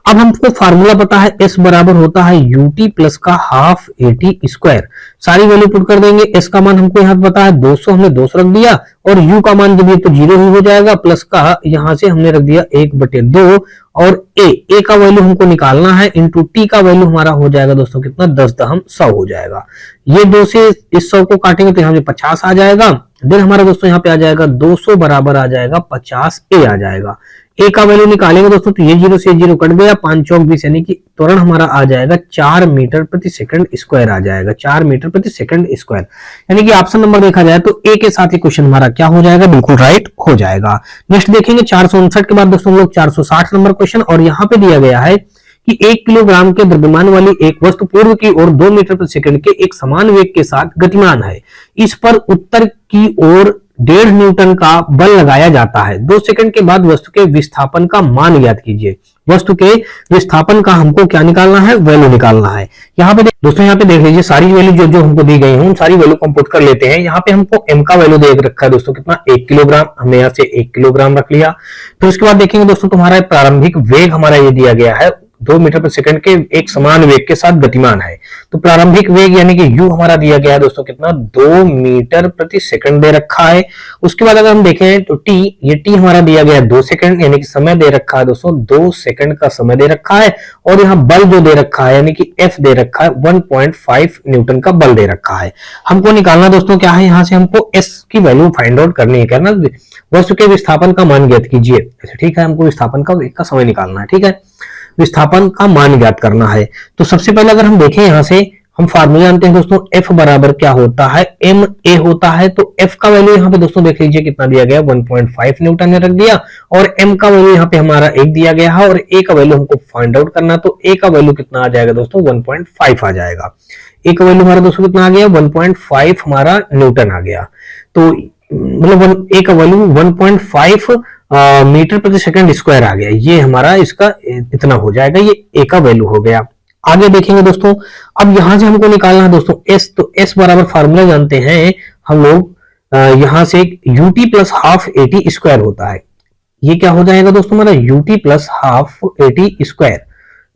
[SPEAKER 1] अब हमको फार्मूला पता है, s बराबर होता है ut प्लस का हाफ at स्क्वायर। सारी वैल्यू पुट कर देंगे। s का मान हमको यहाँ पता है 200, हमने 200 रख दिया, और u का मान जब ये तो 0 ही हो जाएगा, प्लस का यहाँ से हमने रख दिया 1/2, और a का वैल्यू हमको निकालना है, इंटू t का वैल्यू हमारा हो जाएगा दोस्तों कितना, 10 हो जाएगा। ये 2 से इस 100 को काटेंगे तो यहाँ पे 50 आ जाएगा। देन हमारा दोस्तों यहाँ पे आ जाएगा 200 बराबर आ जाएगा 50 a आ जाएगा। ए का वैल्यू निकालेंगे दोस्तों तो ये 0 से 0 कट गया, 5 चौक 20, यानी कि त्वरण हमारा आ जाएगा 4 मीटर प्रति सेकंड स्क्वायर आ जाएगा, 4 मीटर प्रति सेकंड स्क्वायर। यानी कि ऑप्शन नंबर देखा जाए तो ए के साथ ही क्वेश्चन हमारा क्या हो जाएगा, बिल्कुल राइट हो जाएगा। नेक्स्ट देखेंगे 459 के बाद दोस्तों हम लोग 460 नंबर क्वेश्चन, और यहाँ पे दिया गया है कि 1 किलोग्राम के द्रव्यमान वाली एक वस्तु पूर्व की ओर 2 मीटर प्रति सेकंड के एक समान वेग के साथ गतिमान है। इस पर उत्तर की ओर 1.5 न्यूटन का बल लगाया जाता है। 2 सेकंड के बाद वस्तु के विस्थापन का मान ज्ञात कीजिए। वस्तु के विस्थापन का हमको क्या निकालना है, वैल्यू निकालना है। यहाँ पे दोस्तों यहाँ पे देख लीजिए सारी वैल्यू जो हमको दी गई है उन सारी वैल्यू को हम पुट कर लेते हैं। यहाँ पे हमको m का वैल्यू दे रखा है दोस्तों कितना, 1 किलोग्राम, हमने यहाँ से 1 किलोग्राम रख लिया। फिर उसके बाद देखेंगे दोस्तों तुम्हारा प्रारंभिक वेग हमारा ये दिया गया है, 2 मीटर प्रति सेकंड के एक समान वेग के साथ गतिमान है। तो प्रारंभिक वेग यानी कि u हमारा दिया गया है दोस्तों कितना, 2 मीटर प्रति सेकंड दे रखा है। उसके बाद अगर हम देखें तो t, ये t हमारा दिया गया है 2 सेकंड, यानी कि समय दे रखा है दोस्तों 2 सेकंड का समय दे रखा है, और यहाँ बल जो दे रखा है यानी कि F दे रखा है 1.5 न्यूटन का बल दे रखा है। हमको निकालना दोस्तों क्या है, यहाँ से हमको S की वैल्यू फाइंड आउट करनी है, करना वस्तु के विस्थापन का मान ज्ञात कीजिए। ठीक है, हमको विस्थापन का समय निकालना है। ठीक है, विस्थापन का मान ज्ञात करना है। तो सबसे पहले अगर हम देखें यहाँ से हम फार्मूला जानते हैं दोस्तों, F बराबर क्या होता है, ma होता है। तो F का वैल्यू यहाँ पे दोस्तों देख लीजिए कितना दिया गया, 1.5 न्यूटन ने रख दिया, और m का वैल्यू यहाँ पे हमारा 1 दिया गया है, और a का वैल्यू हमको फाइंड आउट करना, तो a का वैल्यू कितना आ जाएगा दोस्तों, 1.5 आ जाएगा। a का वैल्यू हमारा दोस्तों कितना आ गया, 1.5 हमारा न्यूटन आ गया। तो मतलब a का वैल्यू 1.5 मीटर प्रति सेकंड स्क्वायर आ गया। ये हमारा इसका इतना हो जाएगा, ये a का वैल्यू हो गया। आगे देखेंगे दोस्तों, अब यहां से हमको निकालना है दोस्तों s, तो s बराबर फार्मूला जानते हैं हम लोग, यहां से ut plus half at square होता है। ये क्या हो जाएगा दोस्तों हमारा, ut plus half at square.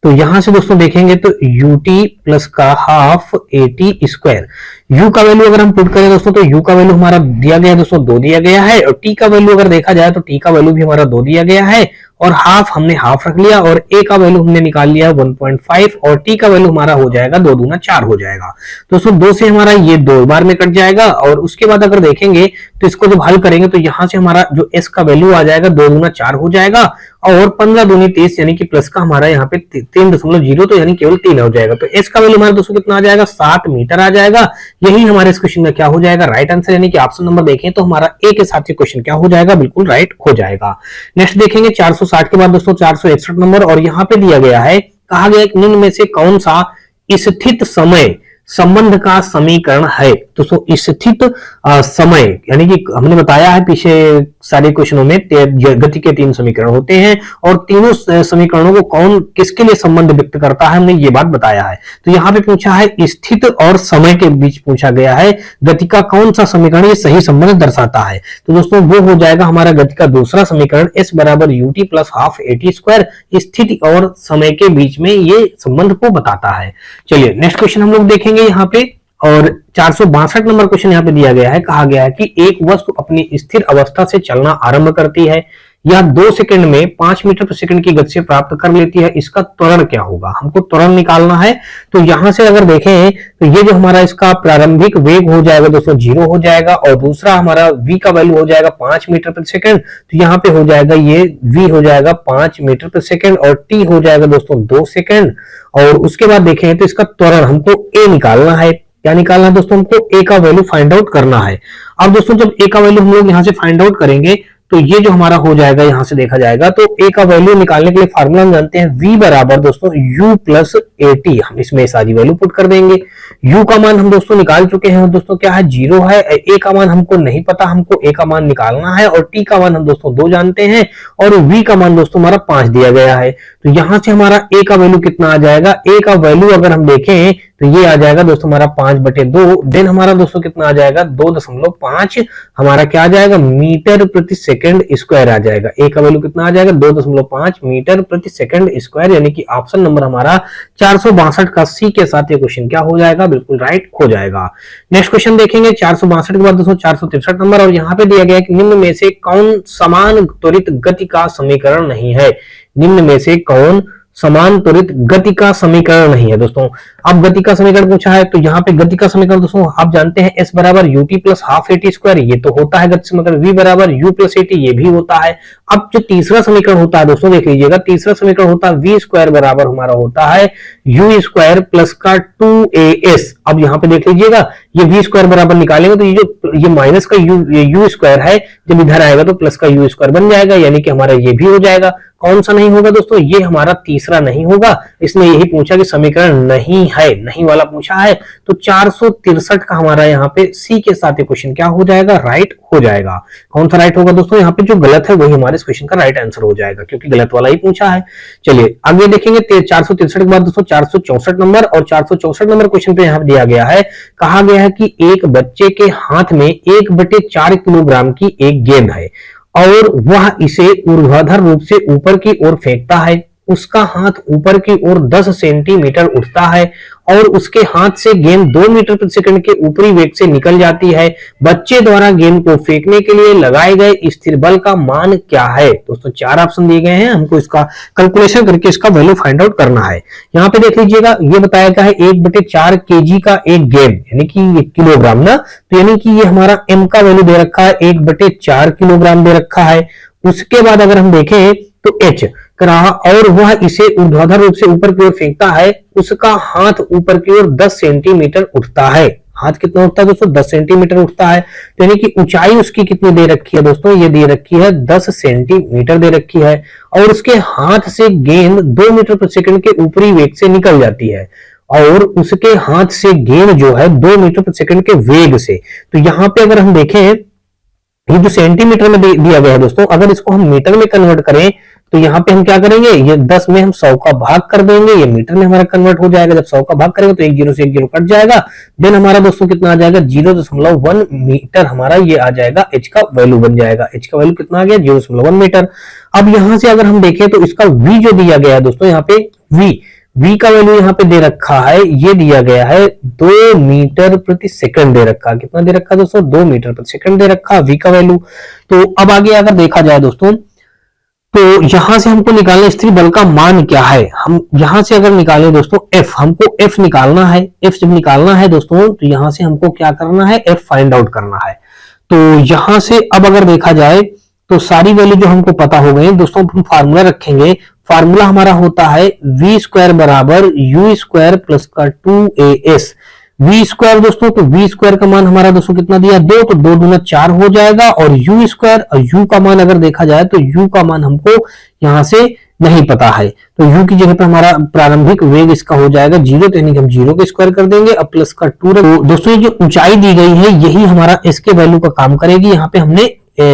[SPEAKER 1] तो यहां से दोस्तों देखेंगे तो ut प्लस का हाफ at स्क्वायर, u का वैल्यू अगर हम पुट करें दोस्तों तो u का वैल्यू हमारा दिया गया है दोस्तों 2 दिया गया है, और t का वैल्यू अगर देखा जाए तो t का वैल्यू भी हमारा 2 दिया गया है, और हाफ हमने हाफ रख लिया, और a का वैल्यू हमने निकाल लिया 1.5, और t का वैल्यू हमारा हो जाएगा 2 दूना 4 हो जाएगा। दोस्तों 2 से हमारा ये 2 बार में कट जाएगा, और उसके बाद अगर देखेंगे तो इसको जब हल करेंगे तो यहाँ से हमारा जो s का वैल्यू आ जाएगा 2 दूना 4 हो जाएगा, और 15 दूनी 30 यानी कि प्लस का हमारा यहाँ पे 3.0, तो यानी केवल 3 हो जाएगा। तो s का वैल्यू हमारा दोस्तों कितना आ जाएगा, 7 मीटर आ जाएगा। यही हमारे इस क्वेश्चन का क्या हो जाएगा, राइट आंसर, यानी कि ऑप्शन नंबर देखें तो हमारा ए के साथ क्वेश्चन क्या हो जाएगा, बिल्कुल राइट हो जाएगा। नेक्स्ट देखेंगे 460 के बाद दोस्तों 461 नंबर, और यहाँ पे दिया गया है, कहा गया निम्न में से कौन सा स्थित समय संबंध का समीकरण है। तो स्थित समय यानी कि हमने बताया है पीछे सारे क्वेश्चनों में गति के 3 समीकरण होते हैं, और तीनों समीकरणों को कौन किसके लिए संबंध व्यक्त करता है, हमने ये बात बताया है। तो यहाँ पे पूछा है स्थित और समय के बीच पूछा गया है, गति का कौन सा समीकरण ये सही संबंध दर्शाता है। तो दोस्तों वो हो जाएगा हमारा गति का दूसरा समीकरण, s बराबर ut plus half at square, स्थिति और समय के बीच में ये संबंध को बताता है। चलिए नेक्स्ट क्वेश्चन हम लोग देखेंगे यहाँ पे, और 462 नंबर क्वेश्चन यहाँ पे दिया गया है, कहा गया है कि एक वस्तु अपनी स्थिर अवस्था से चलना आरंभ करती है या 2 सेकंड में 5 मीटर प्रति सेकंड की गति से प्राप्त कर लेती है, इसका त्वरण क्या होगा, हमको त्वरण निकालना है। तो यहां से अगर देखें तो ये जो हमारा इसका प्रारंभिक वेग हो जाएगा दोस्तों 0 हो जाएगा, और दूसरा हमारा v का वैल्यू हो जाएगा 5 मीटर प्रति सेकंड। तो यहाँ पे हो जाएगा ये v हो जाएगा 5 मीटर प्रति सेकंड, और t हो जाएगा दोस्तों 2 सेकंड। और उसके बाद देखें तो इसका त्वरण हमको a निकालना है। क्या निकालना है दोस्तों, हमको a का वैल्यू फाइंड आउट करना है। अब दोस्तों जब a का वैल्यू हम लोग यहाँ से फाइंड आउट करेंगे तो ये जो हमारा हो जाएगा यहां से देखा जाएगा तो ए का वैल्यू निकालने के लिए फार्मूला हम जानते हैं v बराबर दोस्तों u प्लस AT। हम इसमें सारी वैल्यू पुट कर देंगे। u का मान हम दोस्तों निकाल चुके हैं दोस्तों, क्या है 0 है। a का मान हमको नहीं पता, हमको a का मान निकालना है और t का मान हम दोस्तों 2 जानते हैं और v का मान दोस्तों हमारा 5 दिया गया है। तो यहां से हमारा a का वैल्यू कितना आ जाएगा, a का वैल्यू अगर हम देखें तो ये आ जाएगा दोस्तों हमारा 5/2। देन हमारा दोस्तों कितना आ जाएगा 2.5 हमारा क्या आ जाएगा मीटर प्रति सेकंड स्क्वायर आ जाएगा। ए का वैल्यू कितना आ जाएगा 2.5 मीटर प्रति सेकंड स्क्वायर, यानी कि ऑप्शन नंबर हमारा 462 का सी के साथ ये क्वेश्चन क्या हो जाएगा, बिल्कुल राइट हो जाएगा। नेक्स्ट क्वेश्चन देखेंगे 462 के बाद दोस्तों 463 नंबर, और यहाँ पे दिया गया है कि निम्न में से कौन समान त्वरित गति का समीकरण नहीं है। निम्न में से कौन समान त्वरित गति का समीकरण नहीं है दोस्तों। अब गति का समीकरण पूछा है तो यहाँ पे गति का समीकरण दोस्तों आप जानते हैं s बराबर ut plus half AT square, ये तो होता है गति समीकरण। v बराबर u प्लस AT, ये भी होता है। अब जो तीसरा समीकरण होता है दोस्तों देख लीजिएगा, तीसरा समीकरण होता है v स्क्वायर बराबर हमारा होता है u स्क्वायर प्लस का 2as। अब यहाँ पे देख लीजिएगा ये v स्क्वायर बराबर निकालेंगे तो ये जो ये माइनस का u स्क्वायर है जब इधर आएगा तो प्लस का u स्क्वायर बन जाएगा, यानी कि हमारा ये भी हो जाएगा। कौन सा नहीं होगा दोस्तों, ये हमारा तीसरा नहीं होगा। इसने यही पूछा कि समीकरण नहीं है, नहीं वाला पूछा है। तो 463 का हमारा यहाँ पे सी के साथ ये क्वेश्चन क्या हो जाएगा, राइट हो जाएगा। कौन सा राइट होगा दोस्तों, यहाँ पे जो गलत है वही हमारे इस क्वेश्चन का राइट आंसर हो जाएगा, क्योंकि गलत वाला ही पूछा है। चलिए आगे देखेंगे 463 के बाद दोस्तों 464 नंबर, और 464 नंबर क्वेश्चन पे यहाँ दिया गया है, कहा गया है कि एक बच्चे के हाथ में 1/4 किलोग्राम की एक गेंद है और वह इसे ऊर्ध्वाधर रूप से ऊपर की ओर फेंकता है। उसका हाथ ऊपर की ओर 10 सेंटीमीटर उठता है और उसके हाथ से गेंद 2 मीटर प्रति सेकंड के ऊपरी वेग से निकल जाती है। बच्चे द्वारा गेंद को फेंकने के लिए लगाए गए स्थिर बल का मान क्या है। दोस्तों 4 ऑप्शन दिए गए हैं, हमको इसका कैलकुलेशन करके इसका वैल्यू फाइंड आउट करना है। यहाँ पे देख लीजिएगा ये बताया गया है 1/4 kg का एक गेंद, यानी कि किलोग्राम ना, तो यानी कि ये हमारा m का वैल्यू दे रखा है 1/4 किलोग्राम दे रखा है। उसके बाद अगर हम देखें तो h रहा और वह इसे ऊर्ध्वाधर रूप से ऊपर की ओर फेंकता है। उसका हाथ ऊपर की ओर 10 सेंटीमीटर उठता है। हाथ कितना उठता है दोस्तों, 10 सेंटीमीटर उठता है, तो यानी कि ऊंचाई उसकी कितनी दे रखी है दोस्तों, ये दे रखी है 10 सेंटीमीटर दे रखी है। और उसके हाथ से गेंद 2 मीटर प्रति सेकंड के ऊपरी वेग से निकल जाती है, और उसके हाथ से गेंद जो है 2 मीटर प्रति सेकंड के वेग से। तो यहाँ पे अगर हम देखें ये जो सेंटीमीटर में दिया गया है दोस्तों, अगर इसको हम मीटर में कन्वर्ट करें तो यहाँ पे हम क्या करेंगे, ये 10 में हम 100 का भाग कर देंगे, ये मीटर में हमारा कन्वर्ट हो जाएगा। जब 100 का भाग करेंगे तो एक जीरो से एक जीरो कट जाएगा। देन हमारा दोस्तों कितना आ जाएगा 0.1 मीटर हमारा ये आ जाएगा, एच का वैल्यू बन जाएगा। एच का वैल्यू कितना आ गया 0.1 मीटर। अब यहाँ से अगर हम देखें तो इसका v जो दिया गया है दोस्तों, यहाँ पे v का वैल्यू यहाँ पे दे रखा है, ये दिया गया है 2 मीटर प्रति सेकंड दे रखा है। कितना दे रखा है दोस्तों, 2 मीटर प्रति सेकंड दे रखा है v का वैल्यू। तो अब आगे अगर देखा जाए दोस्तों तो यहां से हमको निकालना स्थिर बल का मान क्या है। हम यहां से अगर निकालें दोस्तों f, हमको f निकालना है। f जब निकालना है दोस्तों तो यहां से हमको क्या करना है, f फाइंड आउट करना है। तो यहां से अब अगर देखा जाए तो सारी वैल्यू जो हमको पता हो गई दोस्तों, हम फार्मूला रखेंगे। फार्मूला हमारा होता है v स्क्वायर बराबर u स्क्वायर प्लस का 2as। v स्क्वायर दोस्तों, तो v स्क्वायर का मान हमारा दोस्तों कितना दिया 2, तो 2 दूना 4 हो जाएगा। और u स्क्वायर, और u का मान अगर देखा जाए तो u का मान हमको यहां से नहीं पता है, तो u की जगह पर हमारा प्रारंभिक वेग इसका हो जाएगा 0, तो यानी कि हम 0 को स्क्वायर कर देंगे। अब प्लस का 2। तो दोस्तों ये जो ऊंचाई दी गई है यही हमारा इसके वैल्यू का काम करेगी। यहाँ पे हमने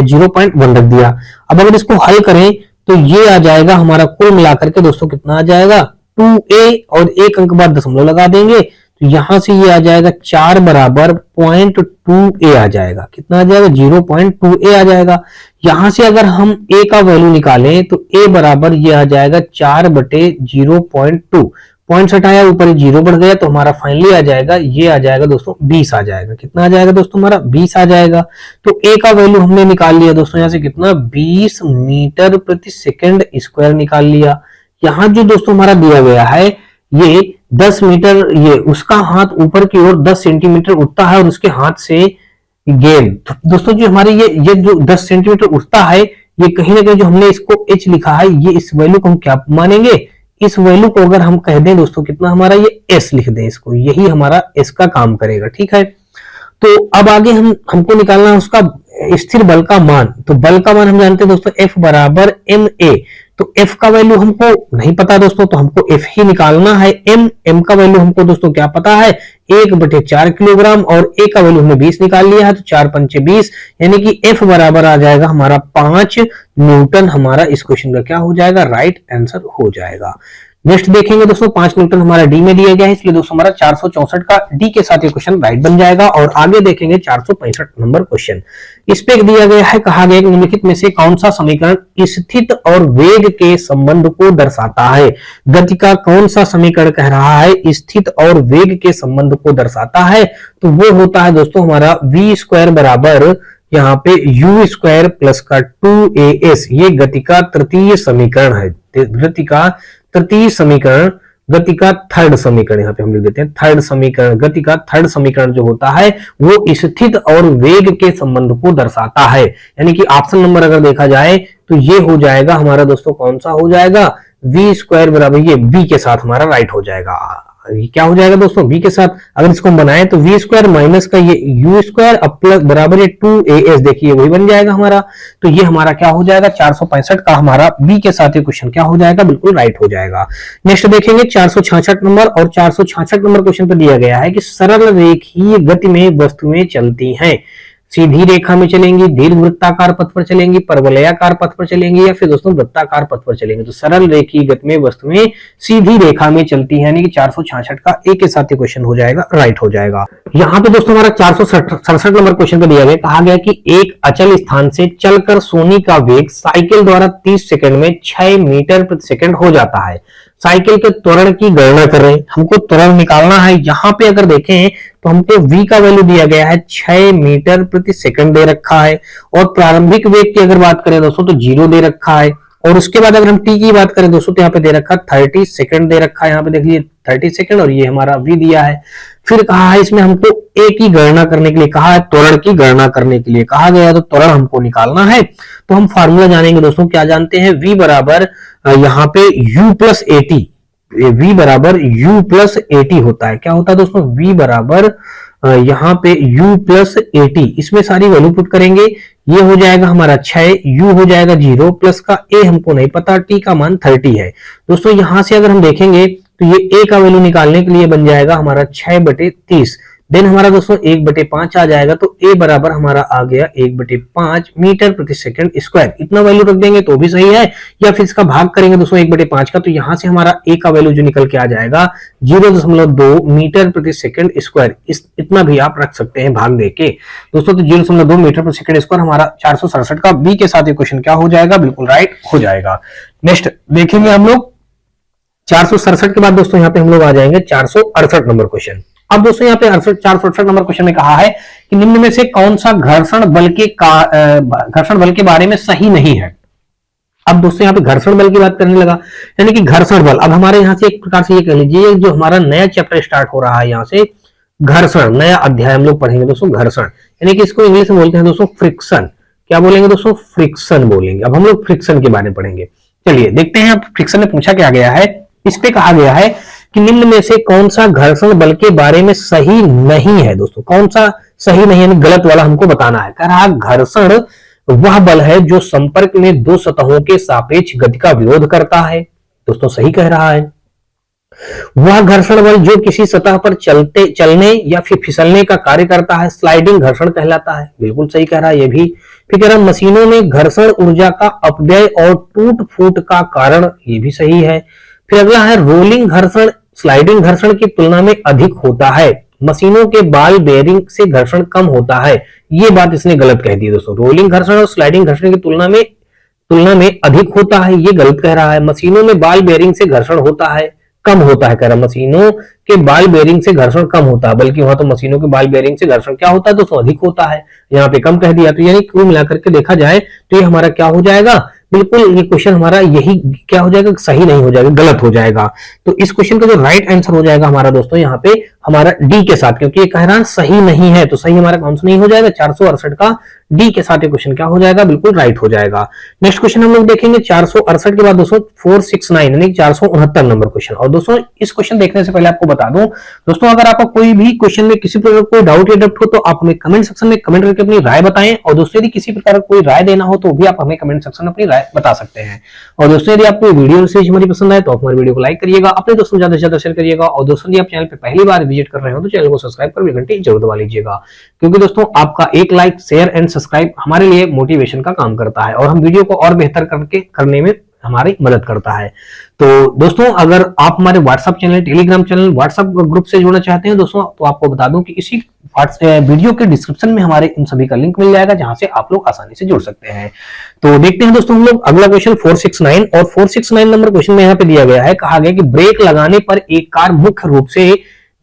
[SPEAKER 1] 0.1 रख दिया। अब अगर इसको हल करें तो ये आ जाएगा हमारा कुल मिलाकर के दोस्तों कितना आ जाएगा 2a, और एक अंक बाद दशमलव लगा देंगे तो यहां से ये आ जाएगा 4 बराबर 0.2a आ जाएगा। कितना आ जाएगा 0.2a आ जाएगा। यहां से अगर हम a का वैल्यू निकालें तो a बराबर ये आ जाएगा 4/0.2। पॉइंट हटाया, ऊपर 0 बढ़ गया तो हमारा फाइनली आ जाएगा, ये आ जाएगा दोस्तों 20 आ जाएगा। कितना आ जाएगा दोस्तों हमारा 20 आ जाएगा। तो a का वैल्यू हमने निकाल लिया दोस्तों, यहाँ से कितना 20 मीटर प्रति सेकंड स्क्वायर निकाल लिया। यहाँ जो दोस्तों हमारा दिया गया है ये 10 मीटर, ये उसका हाथ ऊपर की ओर 10 सेंटीमीटर उठता है और उसके हाथ से गेंद, तो दोस्तों जो हमारे ये जो 10 सेंटीमीटर उठता है, ये कहीं ना कहीं जो हमने इसको h लिखा है, ये इस वैल्यू को हम क्या मानेंगे, इस वैल्यू को अगर हम कह दें दोस्तों कितना हमारा ये s लिख दें इसको, यही हमारा s का काम करेगा। ठीक है, तो अब आगे हमको निकालना है उसका स्थिर बल का मान। तो बल का मान हम जानते हैं दोस्तों F बराबर ma। तो F का वैल्यू हमको नहीं पता दोस्तों, तो हमको F ही निकालना है। M का वैल्यू हमको दोस्तों क्या पता है, 1/4 किलोग्राम, और A का वैल्यू हमने 20 निकाल लिया है, तो 4 पंचे 20, यानी कि F बराबर आ जाएगा हमारा 5 न्यूटन। हमारा इस क्वेश्चन का क्या हो जाएगा, राइट आंसर हो जाएगा। नेक्स्ट देखेंगे दोस्तों 5 न्यूटन हमारा डी में दिया गया है, इसलिए दोस्तों हमारा 464 का डी के साथ ये क्वेश्चन राइट बन जाएगा। और आगे देखेंगे 465 नंबर क्वेश्चन। इस पे दिया गया है, कहा गया निम्नलिखित में से कौन सा समीकरण स्थित और वेग के संबंध को दर्शाता है। गति का कौन सा समीकरण कह रहा है स्थित और वेग के संबंध को दर्शाता है, तो वो होता है दोस्तों हमारा v² बराबर यहाँ पे u² प्लस का 2as। ये गति का तृतीय समीकरण है, गति का तृतीय समीकरण, गति का थर्ड समीकरण यहाँ पे हम लिख देते हैं थर्ड समीकरण। गति का थर्ड समीकरण जो होता है वो स्थित और वेग के संबंध को दर्शाता है। यानी कि ऑप्शन नंबर अगर देखा जाए तो ये हो जाएगा हमारा दोस्तों, कौन सा हो जाएगा, v² बराबर ये b के साथ हमारा राइट हो जाएगा। ये क्या हो जाएगा दोस्तों, b के साथ अगर इसको हम बनाए तो v² माइनस का ये u² अब प्लस बराबर ये 2as, देखिए वही बन जाएगा हमारा। तो ये हमारा क्या हो जाएगा, 465 का हमारा b के साथ ये क्वेश्चन क्या हो जाएगा, बिल्कुल राइट हो जाएगा। नेक्स्ट देखेंगे 466 नंबर, और 466 नंबर क्वेश्चन पर दिया गया है कि सरल रेखीय गति में वस्तुएं चलती हैं, सीधी रेखा में चलेंगी, दीर्घवृत्ताकार पथ पर चलेंगी, परवलयाकार पथ पर चलेंगी, या फिर दोस्तों वृत्ताकार पथ पर चलेंगे। तो सरल रेखीय गति में वस्तुएं सीधी रेखा में चलती है, यानी कि 466 का ए के साथ ये क्वेश्चन हो जाएगा, राइट हो जाएगा। यहाँ पे दोस्तों हमारा 467 नंबर क्वेश्चन पे दिया गया, कहा गया कि एक अचल स्थान से चलकर सोनी का वेग साइकिल द्वारा 30 सेकंड में 6 मीटर प्रति सेकंड हो जाता है। साइकिल के त्वरण की गणना कर रहे हैं, हमको त्वरण निकालना है। यहाँ पे अगर देखें तो हमको v का वैल्यू दिया गया है 6 मीटर प्रति सेकंड दे रखा है, और प्रारंभिक वेग की अगर बात करें दोस्तों तो 0 दे रखा है, और उसके बाद अगर हम t की बात करें दोस्तों तो यहाँ पे दे रखा 30 सेकंड दे रखा है, यहाँ पे देख लीजिए 30 सेकंड, और ये हमारा v दिया है। फिर कहा है इसमें हमको a की गणना करने के लिए कहा है, त्वरण की गणना करने के लिए कहा गया, तो त्वरण हमको निकालना है। तो हम फार्मूला जानेंगे दोस्तों, क्या जानते हैं, v बराबर यहाँ पे u प्लस at, v बराबर u प्लस at होता है। क्या होता है दोस्तों, v बराबर यहाँ पे u प्लस at, इसमें सारी वैल्यू पुट करेंगे, ये हो जाएगा हमारा 6, u हो जाएगा 0, प्लस का a हमको नहीं पता, t का मान 30 है। दोस्तों यहां से अगर हम देखेंगे तो ये a का वैल्यू निकालने के लिए बन जाएगा हमारा 6/30, देन हमारा दोस्तों 1/5 आ जाएगा, तो a बराबर हमारा आ गया 1/5 मीटर प्रति सेकंड स्क्वायर। इतना वैल्यू रख देंगे तो भी सही है, या फिर इसका भाग करेंगे दोस्तों 1/5 का, तो यहां से हमारा a का वैल्यू जो निकल के आ जाएगा 0.2 मीटर प्रति सेकंड स्क्वायर। इतना भी आप रख सकते हैं भाग देके दोस्तों। तो 0.2 मीटर प्रति सेकंड स्क्वायर हमारा 467 का बी के साथ ये क्वेश्चन क्या हो जाएगा, बिल्कुल राइट हो जाएगा। नेक्स्ट देखेंगे हम लोग 467 के बाद दोस्तों यहाँ पे हम लोग आ जाएंगे 468 नंबर क्वेश्चन। अब दोस्तों यहाँ पे 468 नंबर क्वेश्चन में कहा है कि निम्न में से कौन सा घर्षण बल के बारे में सही नहीं है। अब दोस्तों यहाँ पे घर्षण बल की बात करने लगा, यानी कि घर्षण बल। अब हमारे यहाँ से एक प्रकार से ये कह लीजिए, जो हमारा नया चैप्टर स्टार्ट हो रहा है, यहाँ से घर्षण नया अध्याय हम लोग पढ़ेंगे दोस्तों, घर्षण, यानी कि इसको इंग्लिश में बोलते हैं दोस्तों फ्रिक्शन। क्या बोलेंगे दोस्तों, फ्रिक्शन बोलेंगे। अब हम लोग फ्रिक्शन के बारे में पढ़ेंगे। चलिए देखते हैं, अब फ्रिक्शन में पूछा क्या गया है, इस पे कहा गया है कि निम्न में से कौन सा घर्षण बल के बारे में सही नहीं है। दोस्तों कौन सा सही नहीं है, गलत वाला हमको बताना है। कह रहा घर्षण वह बल है जो संपर्क में दो सतहों के सापेक्ष गति का विरोध करता है। दोस्तों सही कह रहा है। वह घर्षण बल जो किसी सतह पर चलने या फिर फिसलने का कार्य करता है, स्लाइडिंग घर्षण कहलाता है। बिल्कुल सही कह रहा है ये भी। फिर कह रहा मशीनों में घर्षण ऊर्जा का अपव्यय और टूट फूट का कारण, ये भी सही है। फिर अगला है रोलिंग घर्षण स्लाइडिंग घर्षण की तुलना में अधिक होता है, मशीनों के बाल बेयरिंग से घर्षण कम होता है। ये बात इसने गलत कह दी दोस्तों। रोलिंग घर्षण और स्लाइडिंग घर्षण की तुलना में अधिक होता है, ये गलत कह रहा है। मशीनों में बाल बेयरिंग से घर्षण होता है, कम होता है। कह रहा मशीनों के बाल बेयरिंग से घर्षण कम होता है, बल्कि वहां तो मशीनों के बाल बेयरिंग से घर्षण क्या होता है दोस्तों, अधिक होता है। यहाँ पे कम कह दिया, तो यानी कुल मिलाकर के देखा जाए तो ये हमारा क्या हो जाएगा, बिल्कुल ये क्वेश्चन हमारा यही क्या हो जाएगा, सही नहीं हो जाएगा, गलत हो जाएगा। तो इस क्वेश्चन का जो राइट आंसर हो जाएगा हमारा दोस्तों यहाँ पे हमारा डी के साथ, क्योंकि ये कह रहा है सही नहीं है, तो सही हमारा कौन सा नहीं हो जाएगा, 468 का डी के साथ ये क्वेश्चन क्या हो जाएगा, बिल्कुल राइट हो जाएगा। नेक्स्ट क्वेश्चन हम लोग देखेंगे 468 के बाद दोस्तों 469 यानी 469 नंबर क्वेश्चन। और दोस्तों इस क्वेश्चन देखने से पहले आपको बता दूं दोस्तों, अगर आपका कोई भी क्वेश्चन में किसी प्रकार कोई डाउट या डाउट हो तो आप हमें कमेंट सेक्शन में कमेंट करके अपनी राय बताएं। और दोस्तों यदि किसी प्रकार कोई राय देना हो तो भी आप हमें कमेंट सेक्शन में अपनी राय बता सकते हैं। और दोस्तों यदि आपको वीडियो मैसेज हमारी पसंद आए तो आप हमारे वीडियो को लाइक करिएगा, अपने दोस्तों ज्यादा से ज्यादा शेयर करिएगा। और दोस्तों यदि आप चैनल पे पहली बार विजिट कर रहे हो तो चैनल को सब्सक्राइब कर घंटी जरूर दबा लीजिएगा, क्योंकि दोस्तों आपका एक लाइक शेयर एंड सब्सक्राइब हमारे लिए मोटिवेशन का काम करता है और हम वीडियो को और बेहतर करने में हमारी मदद करता है। तो दोस्तों अगर आप हमारे WhatsApp channel, Telegram channel, WhatsApp group से जुड़ना चाहते हैं दोस्तों, तो आपको बता दूं कि इसी वीडियो के डिस्क्रिप्शन में हमारे इन सभी का लिंक मिल जाएगा, जहां से आप लोग आसानी से जुड़ सकते हैं। तो देखते हैं दोस्तों हम लोग अगला क्वेश्चन 469, और 469 नंबर क्वेश्चन में यहाँ पे दिया गया है, कहा गया कि ब्रेक लगाने पर एक कार मुख्य रूप से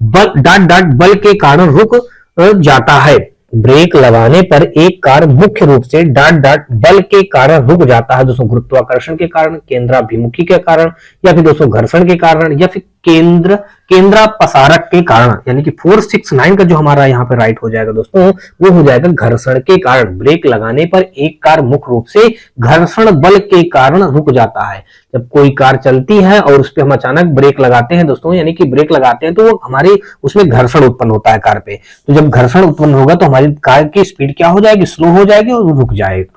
[SPEAKER 1] बल के कारण रुक जाता है। ब्रेक लगाने पर एक कार मुख्य रूप से बल के कारण रुक जाता है गुरुत्वाकर्षण के कारण, केंद्राभिमुखी के कारण, या फिर दोस्तों घर्षण के कारण, या फिर केंद्रापसारक के कारण। यानी कि 469 का जो हमारा यहाँ पे राइट हो जाएगा दोस्तों, वो हो जाएगा घर्षण के कारण। ब्रेक लगाने पर एक कार मुख्य रूप से घर्षण बल के कारण रुक जाता है। जब कोई कार चलती है और उस पर हम अचानक ब्रेक लगाते हैं दोस्तों, यानी कि ब्रेक लगाते हैं तो वो हमारी उसमें घर्षण उत्पन्न होता है कार पे। तो जब घर्षण उत्पन्न होगा तो हमारी कार की स्पीड क्या हो जाएगी, स्लो हो जाएगी और रुक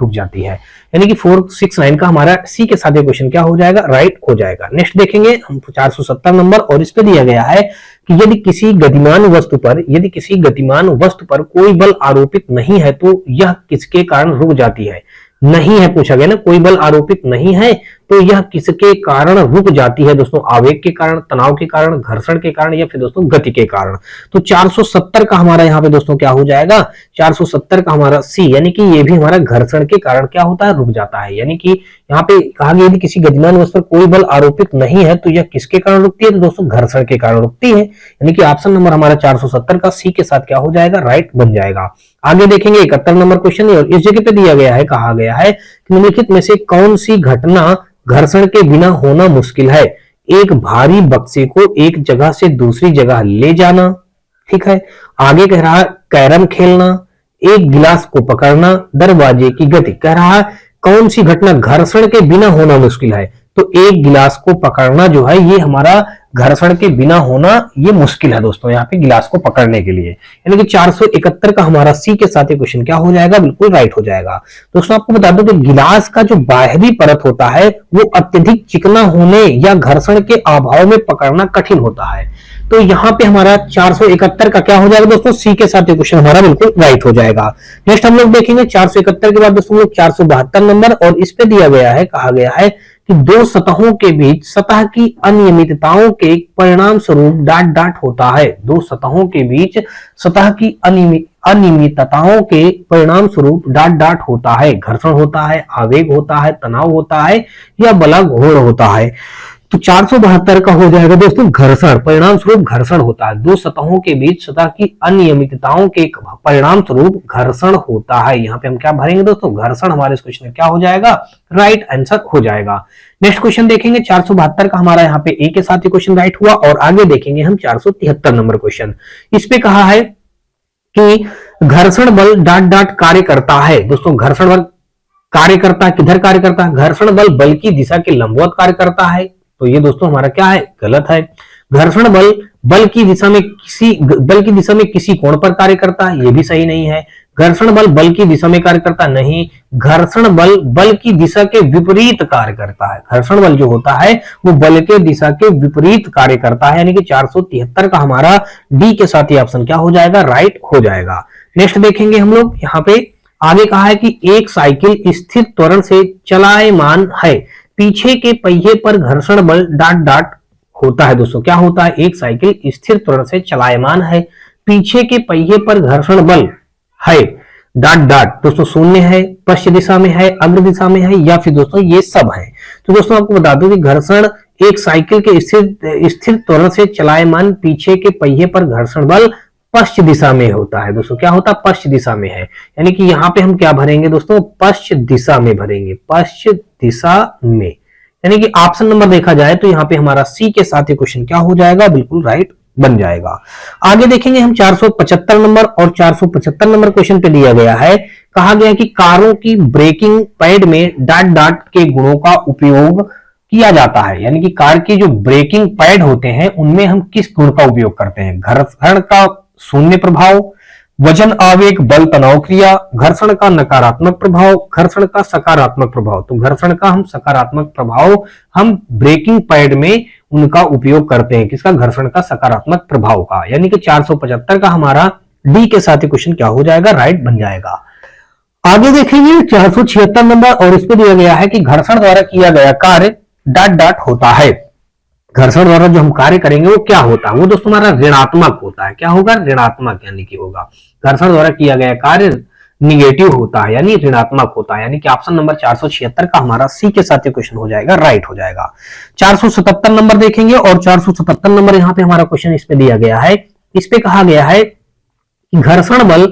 [SPEAKER 1] जाती है। यानी कि 469 का हमारा सी के साथ क्वेश्चन क्या हो जाएगा, राइट हो जाएगा। नेक्स्ट देखेंगे हम 470 नंबर, और इस पे दिया गया है कि यदि किसी गतिमान वस्तु पर कोई बल आरोपित नहीं है तो यह किसके कारण रुक जाती है। नहीं है पूछा गया ना, कोई बल आरोपित नहीं है तो यह किसके कारण रुक जाती है दोस्तों, आवेग के कारण, तनाव के कारण, घर्षण के कारण, या फिर दोस्तों गति के कारण। तो 470 का हमारा यहाँ पे दोस्तों क्या हो जाएगा, 470 का हमारा सी, यानी कि ये भी हमारा घर्षण के कारण क्या होता है, रुक जाता है। यानी कि यहाँ पे कहा गया यदि किसी गतिमान वस्तु पर कोई बल आरोपित नहीं है तो यह किसके कारण रुकती है, तो दोस्तों घर्षण के कारण रुकती है। यानी कि ऑप्शन नंबर हमारा 470 का सी के साथ क्या हो जाएगा, राइट बन जाएगा। आगे देखेंगे 71 नंबर क्वेश्चन, और इस जगह पे दिया गया है, कहा गया है कि निम्नलिखित में से कौन सी घटना घर्षण के बिना होना मुश्किल है। एक भारी बक्से को एक जगह से दूसरी जगह ले जाना, ठीक है। आगे कह रहा है कैरम खेलना, एक गिलास को पकड़ना, दरवाजे की गति। कह रहा है कौन सी घटना घर्षण के बिना होना मुश्किल है, तो एक गिलास को पकड़ना जो है ये हमारा घर्षण के बिना होना ये मुश्किल है दोस्तों, यहाँ पे गिलास को पकड़ने के लिए। यानी कि 471 का हमारा सी के साथ क्वेश्चन क्या हो जाएगा, बिल्कुल राइट हो जाएगा। दोस्तों आपको बता दो कि गिलास का जो बाहरी परत होता है वो अत्यधिक चिकना होने या घर्षण के अभाव में पकड़ना कठिन होता है। तो यहाँ पे हमारा 471 का क्या हो जाएगा दोस्तों, सी के साथ क्वेश्चन हमारा बिल्कुल राइट हो जाएगा। नेक्स्ट हम लोग देखेंगे 471 के बाद दोस्तों हम लोग 472 नंबर, और इस पे दिया गया है, कहा गया है कि दो सतहों के बीच सतह की अनियमितताओं के परिणाम स्वरूप होता है। दो सतहों के बीच सतह की अनियमितताओं के परिणाम स्वरूप होता है। घर्षण होता है, आवेग होता है, तनाव होता है, या बलाघूर्ण होता है। तो 472 का हो जाएगा दोस्तों घर्षण, परिणाम स्वरूप घर्षण होता है। दो सतहों के बीच सतह की अनियमितताओं के परिणाम स्वरूप घर्षण होता है। यहाँ पे हम क्या भरेंगे दोस्तों, घर्षण हमारे इस क्वेश्चन में क्या हो जाएगा, राइट आंसर हो जाएगा। नेक्स्ट क्वेश्चन देखेंगे 472 का हमारा यहाँ पे ए के साथ क्वेश्चन राइट हुआ, और आगे देखेंगे हम 473 नंबर क्वेश्चन। इस पे कहा है कि घर्षण बल कार्य करता है। दोस्तों घर्षण बल कार्य करता है, किधर कार्य करता है, घर्षण बल की दिशा के लंबवत कार्य करता है। तो ये दोस्तों हमारा क्या है, गलत है। घर्षण बल की दिशा में किसी कोण पर कार्य करता है, ये भी सही नहीं है। घर्षण बल की दिशा में कार्य करता नहीं, घर्षण बल की दिशा के विपरीत कार्य करता है। घर्षण बल जो होता है वो बल के दिशा के विपरीत कार्य करता है। यानी कि 473 का हमारा डी के साथ ही ऑप्शन क्या हो जाएगा, राइट हो जाएगा। नेक्स्ट देखेंगे हम लोग यहाँ पे आगे कहा है कि एक साइकिल स्थिर त्वरण से चलायमान है, पीछे के पहिए पर घर्षण बल होता है। दोस्तों क्या होता है, एक साइकिल स्थिर त्वरण से चलायमान है, पीछे के पहिए पर घर्षण बल है, दोस्तों शून्य है, पश्चिम दिशा में है, अग्र दिशा में है, या फिर दोस्तों ये सब है। तो दोस्तों आपको बता दूं कि घर्षण एक साइकिल के स्थिर त्वरण से चलायमान पीछे के पहिए पर घर्षण बल पश्चिम दिशा में होता है। दोस्तों क्या होता है, पश्चिम दिशा में है। यानी कि यहाँ पे हम क्या भरेंगे दोस्तों, पश्चिम दिशा में भरेंगे, पश्चिम दिशा में। यानी कि ऑप्शन नंबर देखा जाए तो यहाँ पे हमारा सी के साथ क्वेश्चन क्या हो जाएगा, बिल्कुल राइट बन जाएगा। आगे देखेंगे हम 475 नंबर और 475 नंबर क्वेश्चन पे दिया गया है, कहा गया है कि कारों की ब्रेकिंग पैड में डॉट डॉट के गुणों का उपयोग किया जाता है। यानी कि कार के जो ब्रेकिंग पैड होते हैं उनमें हम किस गुण का उपयोग करते हैं? घर्षण का शून्य प्रभाव, वजन आवेग बल तनाव क्रिया, घर्षण का नकारात्मक प्रभाव, घर्षण का सकारात्मक प्रभाव। तो घर्षण का हम सकारात्मक प्रभाव हम ब्रेकिंग पैड में उनका उपयोग करते हैं। किसका? घर्षण का सकारात्मक प्रभाव का। यानी कि 475 का हमारा डी के साथ क्वेश्चन क्या हो जाएगा? राइट बन जाएगा। आगे देखेंगे 476 नंबर और इस पे दिया गया है कि घर्षण द्वारा किया गया कार्य डॉट डॉट होता है। घर्षण द्वारा जो हम कार्य करेंगे वो क्या होता है? वो दोस्तों हमारा ऋणात्मक होता है। क्या होगा? ऋणात्मक, यानी कि होगा घर्षण द्वारा किया गया कार्य निगेटिव होता है, यानी ऋणात्मक होता है। यानी कि ऑप्शन नंबर 476 का हमारा सी के साथ क्वेश्चन हो जाएगा, राइट हो जाएगा। 477 नंबर देखेंगे और 477 नंबर यहाँ पे हमारा क्वेश्चन इस पे दिया गया है। इस पे कहा गया है कि घर्षण बल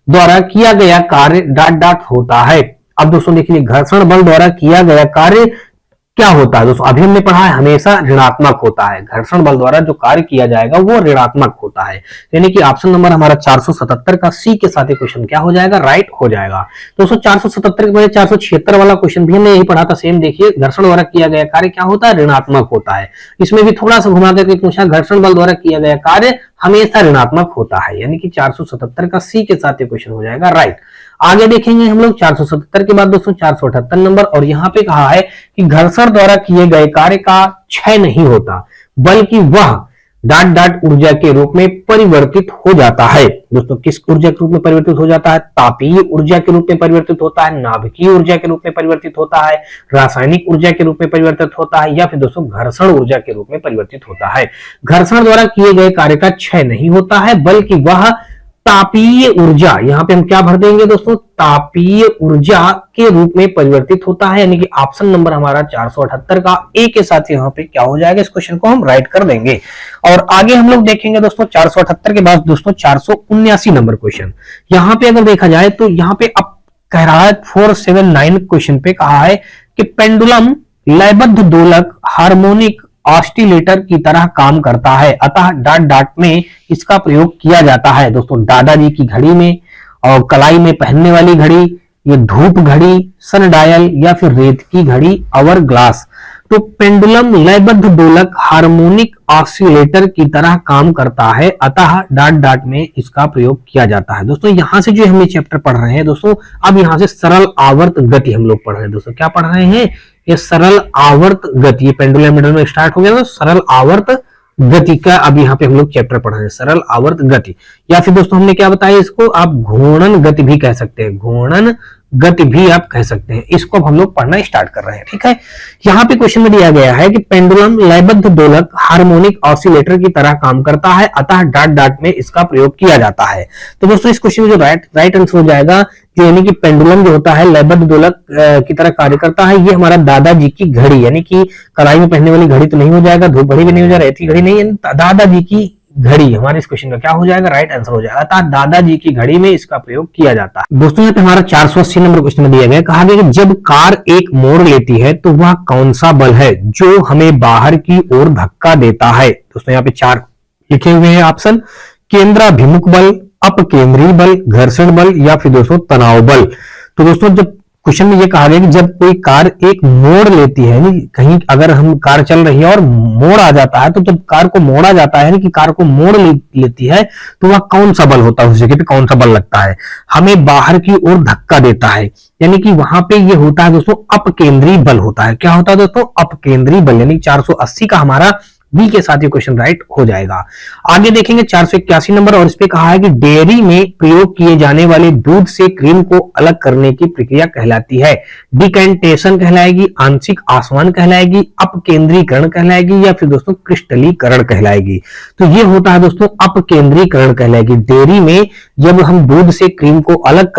[SPEAKER 1] द्वारा किया गया कार्य डॉट डॉट होता है। अब दोस्तों देखिए, घर्षण बल द्वारा किया गया कार्य क्या होता है? दोस्तों अभी हमने पढ़ा है हमेशा ऋणात्मक होता है। घर्षण बल द्वारा जो कार्य किया जाएगा वो ऋणात्मक होता है। यानी कि ऑप्शन नंबर हमारा 477 का सी के साथ क्वेश्चन क्या हो जाएगा? राइट हो जाएगा। दोस्तों 477 के बाद 476 वाला क्वेश्चन भी हमने यही पढ़ा था, सेम। देखिए, घर्षण द्वारा किया गया कार्य क्या होता है? ऋणात्मक होता है। इसमें भी थोड़ा सा घुमा करके पूछा, घर्षण बल द्वारा किया गया कार्य हमेशा ऋणात्मक होता है। यानी कि 477 का सी के साथ क्वेश्चन हो जाएगा, राइट। आगे देखेंगे हम लोग 477 के बाद दोस्तों 478 नंबर और यहाँ पे कहा है कि घर्षण द्वारा किए गए कार्य का क्षय नहीं होता, बल्कि वह डॉट डॉट ऊर्जा के रूप में परिवर्तित हो जाता है। दोस्तों किस ऊर्जा के रूप में परिवर्तित हो जाता है? तापीय ऊर्जा के रूप में परिवर्तित होता है, नाभिकीय ऊर्जा के रूप में परिवर्तित होता है, रासायनिक ऊर्जा के रूप में परिवर्तित होता है, या फिर दोस्तों घर्षण ऊर्जा के रूप में परिवर्तित होता है। घर्षण द्वारा किए गए कार्य का क्षय नहीं होता है, बल्कि वह तापीय ऊर्जा, यहां पे हम क्या भर देंगे दोस्तों? तापीय ऊर्जा के रूप में परिवर्तित होता है। यानी कि ऑप्शन नंबर हमारा 478 का ए के साथ यहां पे क्या हो जाएगा? इस क्वेश्चन को हम राइट कर देंगे। और आगे हम लोग देखेंगे दोस्तों 478 के बाद दोस्तों 479 नंबर क्वेश्चन। यहां पे अगर देखा जाए तो यहां पे अब कह रहा है 479 क्वेश्चन पे कहा है कि पेंडुलम लयबद्ध दोलक हार्मोनिक ऑस्टिलेटर की तरह काम करता है, अतः डॉट डॉट में इसका प्रयोग किया जाता है। दोस्तों दादाजी की घड़ी में और कलाई में पहनने वाली घड़ी, ये धूप घड़ी, सन डायल, या फिर रेत की घड़ी, आवर ग्लास। तो पेंडुलम लयबद्ध दोलक हार्मोनिक ऑसिलेटर की तरह काम करता है, अतः डॉट डॉट में इसका प्रयोग किया जाता है। दोस्तों यहां से जो हम ये चैप्टर पढ़ रहे हैं दोस्तों, अब यहां से सरल आवर्त गति हम लोग पढ़ रहे हैं। दोस्तों क्या पढ़ रहे हैं? ये सरल आवर्त गति। ये पेंडुलम मिडल में स्टार्ट हो गया तो सरल आवर्त गति का अब यहाँ पे हम लोग चैप्टर पढ़ रहे हैं, सरल आवर्त गति। या फिर दोस्तों हमने क्या बताया, इसको आप घूर्णन गति भी कह सकते हैं, घूर्णन गति भी आप कह सकते हैं। इसको हम लोग पढ़ना स्टार्ट कर रहे हैं, ठीक है। यहाँ पे क्वेश्चन में दिया गया है कि पेंडुलम लयबद्ध दोलक हार्मोनिक ऑसिलेटर की तरह काम करता है, अतः डॉट डॉट में इसका प्रयोग किया जाता है। तो दोस्तों इस क्वेश्चन में जो राइट आंसर हो जाएगा, जो यानी कि पेंडुलम जो होता है लयबद्ध दोलक की तरह कार्य करता है, ये हमारा दादाजी की घड़ी, यानी कि कलाई में पहनने वाली घड़ी तो नहीं हो जाएगा, धूप घड़ी भी नहीं हो जाएगा, रेती घड़ी नहीं, दादाजी की घड़ी हमारे इस क्वेश्चन का क्या हो जाएगा? राइट आंसर हो जाएगा, अर्थात दादाजी की घड़ी में इसका प्रयोग किया जाता है। दोस्तों यहाँ पे हमारा 480 नंबर क्वेश्चन में दिया गया, कहा गया कि जब कार एक मोड़ लेती है तो वह कौन सा बल है जो हमें बाहर की ओर धक्का देता है? दोस्तों यहाँ पे 4 लिखे हुए हैं ऑप्शन, केंद्राभिमुख बल, अपकेंद्रीय बल, घर्षण बल, या फिर दोस्तों तनाव बल। तो दोस्तों जब क्वेश्चन में ये कहा गया कि जब कोई कार एक मोड़ लेती है, कहीं अगर हम कार चल रही है और मोड़ आ जाता है, तो जब कार को मोड़ा जाता है कि कार को मोड़ लेती है, तो वह कौन सा बल होता है, उस जगह पे कौन सा बल लगता है? हमें बाहर की ओर धक्का देता है, यानी कि वहां पे ये होता है दोस्तों अपकेंद्रीय बल होता है। क्या होता है दोस्तों? अपकेंद्रीय बल, यानी 480 का हमारा बी के साथ ये क्वेश्चन राइट हो जाएगा। आगे देखेंगे 481 नंबर और इस पे कहा है कि डेयरी में प्रयोग किए जाने वाले दूध से क्रीम को अलग करने की प्रक्रिया कहलाती है। डिकेंटेशन कहलाएगी, आंशिक आसवन कहलाएगी, अपकेंद्रीकरण कहलाएगी, या फिर दोस्तों क्रिस्टलीकरण कहलाएगी? तो ये होता है दोस्तों अपकेंद्रीकरण कहलाएगी। डेयरी में जब हम दूध से क्रीम को अलग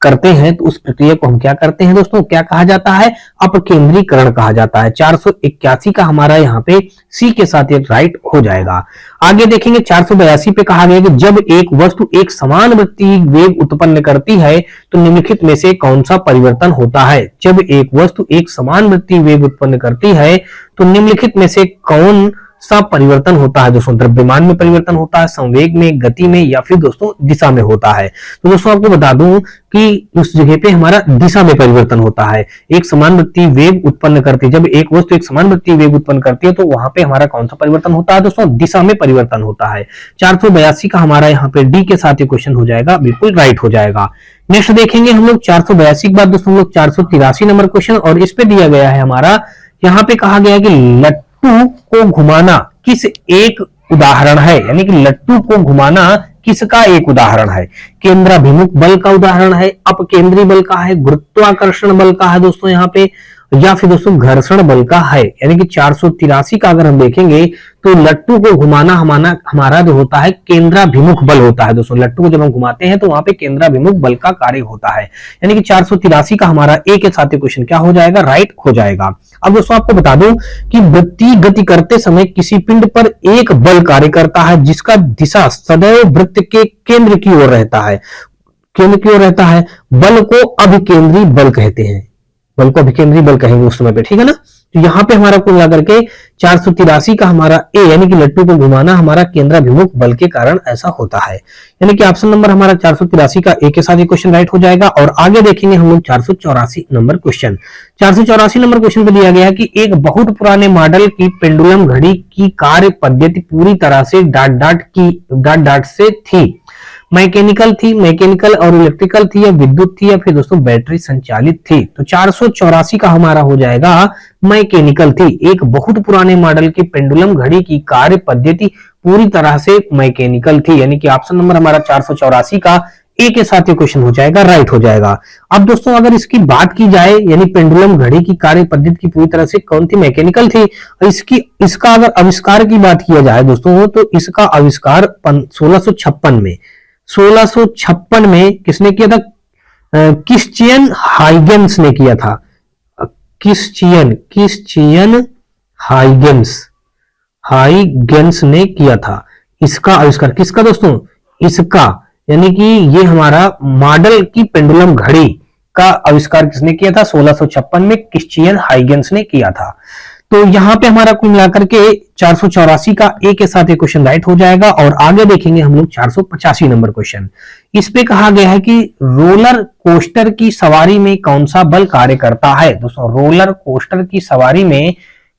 [SPEAKER 1] करते हैं तो उस प्रक्रिया को हम क्या करते हैं दोस्तों? क्या कहा जाता है? अपकेंद्रीकरण कहा जाता है। 481 का हमारा यहाँ पे सी के साथ ये राइट हो जाएगा। आगे देखेंगे 482 पे कहा गया कि जब एक वस्तु एक समान वृत्तीय वेग उत्पन्न करती है तो निम्नलिखित में से कौन सा परिवर्तन होता है? जब एक वस्तु एक समान वृत्तीय वेग उत्पन्न करती है तो निम्नलिखित में से कौन सा परिवर्तन होता है दोस्तों? द्रव्यमान में परिवर्तन होता है, संवेग में, गति में, या फिर दोस्तों दिशा में होता है? तो दोस्तों आपको बता दूं कि उस जगह पे हमारा दिशा में परिवर्तन होता है। एक समानुपाती वेग उत्पन्न करती है, जब एक वस्तु एक समानुपाती वेग उत्पन्न करती है तो वहां पे हमारा कौन सा परिवर्तन होता है दोस्तों? दिशा में परिवर्तन होता है। 482 का हमारा यहाँ पे डी के साथ ये क्वेश्चन हो जाएगा, बिल्कुल राइट हो जाएगा। नेक्स्ट देखेंगे हम लोग 482 के बाद दोस्तों हम लोग 483 नंबर क्वेश्चन, और इस पे दिया गया है हमारा, यहाँ पे कहा गया है कि लट्टू को घुमाना किस एक उदाहरण है, यानी कि लट्टू को घुमाना किसका एक उदाहरण है? केंद्राभिमुख बल का उदाहरण है, अपकेंद्री बल का है, गुरुत्वाकर्षण बल का है दोस्तों यहाँ पे, या फिर दोस्तों घर्षण बल का है? यानी कि 483 का अगर हम देखेंगे तो लट्टू को घुमाना हमारा जो होता है केंद्राभिमुख बल होता है दोस्तों। लट्टू को जब हम घुमाते हैं तो वहां पे केंद्राभिमुख बल का कार्य होता है, यानी कि 483 का हमारा ए के साथ क्वेश्चन क्या हो जाएगा? राइट हो जाएगा। अब दोस्तों आपको बता दूं कि वृत्तीय गति करते समय किसी पिंड पर एक बल कार्य करता है जिसका दिशा सदैव वृत्त के केंद्र की ओर रहता है। केंद्र की ओर रहता है, बल को अभिकेंद्री बल कहते हैं, बल को अभिकेंद्री बल कहेंगे उस समय पे, ठीक है ना? तो यहाँ पे हमारा कुल मिलाकर के 483 का हमारा ए, यानी कि लट्टू को घुमाना हमारा केंद्राभिमुख बल के कारण ऐसा होता है, यानी कि ऑप्शन नंबर हमारा 483 का ए के साथ ये क्वेश्चन राइट हो जाएगा। और आगे देखेंगे हम लोग 484 नंबर क्वेश्चन। 484 नंबर क्वेश्चन पे दिया गया है कि एक बहुत पुराने मॉडल की पेंडुलम घड़ी की कार्य पद्धति पूरी तरह से डॉट से थी। मैकेनिकल थी, मैकेनिकल और इलेक्ट्रिकल थी, या विद्युत थी, या फिर दोस्तों बैटरी संचालित थी? तो 484 का हमारा हो जाएगा मैकेनिकल थी। एक बहुत पुराने मॉडल की पेंडुलम घड़ी की कार्य पद्धति पूरी तरह से मैकेनिकल थी, यानी कि ऑप्शन नंबर हमारा 484 का ए के साथ ये क्वेश्चन हो जाएगा, राइट हो जाएगा। अब दोस्तों अगर इसकी बात की जाए, यानी पेंडुलम घड़ी की कार्य पद्धति की पूरी तरह से कौन थी? मैकेनिकल थी। इसका अगर आविष्कार की बात किया जाए दोस्तों तो इसका आविष्कार 1656 में किसने किया था? क्रिश्चियन हाइगेंस ने किया था। क्रिश्चियन हाइगेंस ने किया था। इसका आविष्कार किसका दोस्तों? इसका, यानी कि ये हमारा मॉडल की पेंडुलम घड़ी का आविष्कार किसने किया था? 1656 में क्रिश्चियन हाइगेंस ने किया था। तो यहाँ पे हमारा कुल मिलाकर के 484 का ए के साथ ये क्वेश्चन राइट हो जाएगा। और आगे देखेंगे हम लोग 485 नंबर क्वेश्चन। इस पे कहा गया है कि रोलर कोस्टर की सवारी में कौन सा बल कार्य करता है? दोस्तों रोलर कोस्टर की सवारी में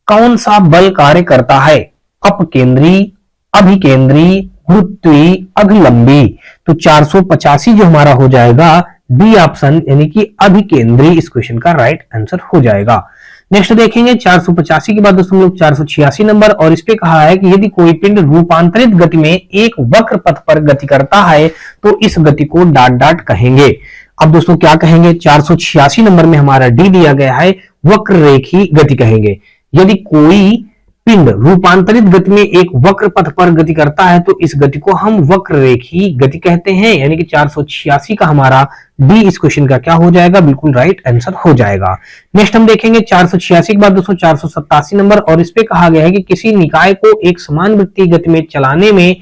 [SPEAKER 1] कौन सा बल कार्य करता है? अपकेंद्री, अभिकेंद्री, गुरुत्वीय, अभिलंबी? तो 485 जो हमारा हो जाएगा डी ऑप्शन, यानी कि अभिकेंद्री इस क्वेश्चन का राइट आंसर हो जाएगा। नेक्स्ट देखेंगे 485 के बाद दोस्तों लोग 486 नंबर, और इस पे कहा है कि यदि कोई पिंड रूपांतरित गति में एक वक्र पथ पर गति करता है तो इस गति को डॉट कहेंगे। अब दोस्तों क्या कहेंगे? 486 नंबर में हमारा डी दिया गया है, वक्र रेखी गति कहेंगे। यदि कोई पिंड रूपांतरित गति में एक वक्र पथ पर गति करता है तो इस गति को हम वक्र रेखी गति कहते हैं, यानी कि 486 का हमारा डी इस क्वेश्चन का क्या हो जाएगा? बिल्कुल राइट आंसर हो जाएगा। नेक्स्ट हम देखेंगे 486 के बाद दोस्तों 487 नंबर, और इस पे कहा गया है कि किसी निकाय को एक समान वृत्तीय गति में चलाने में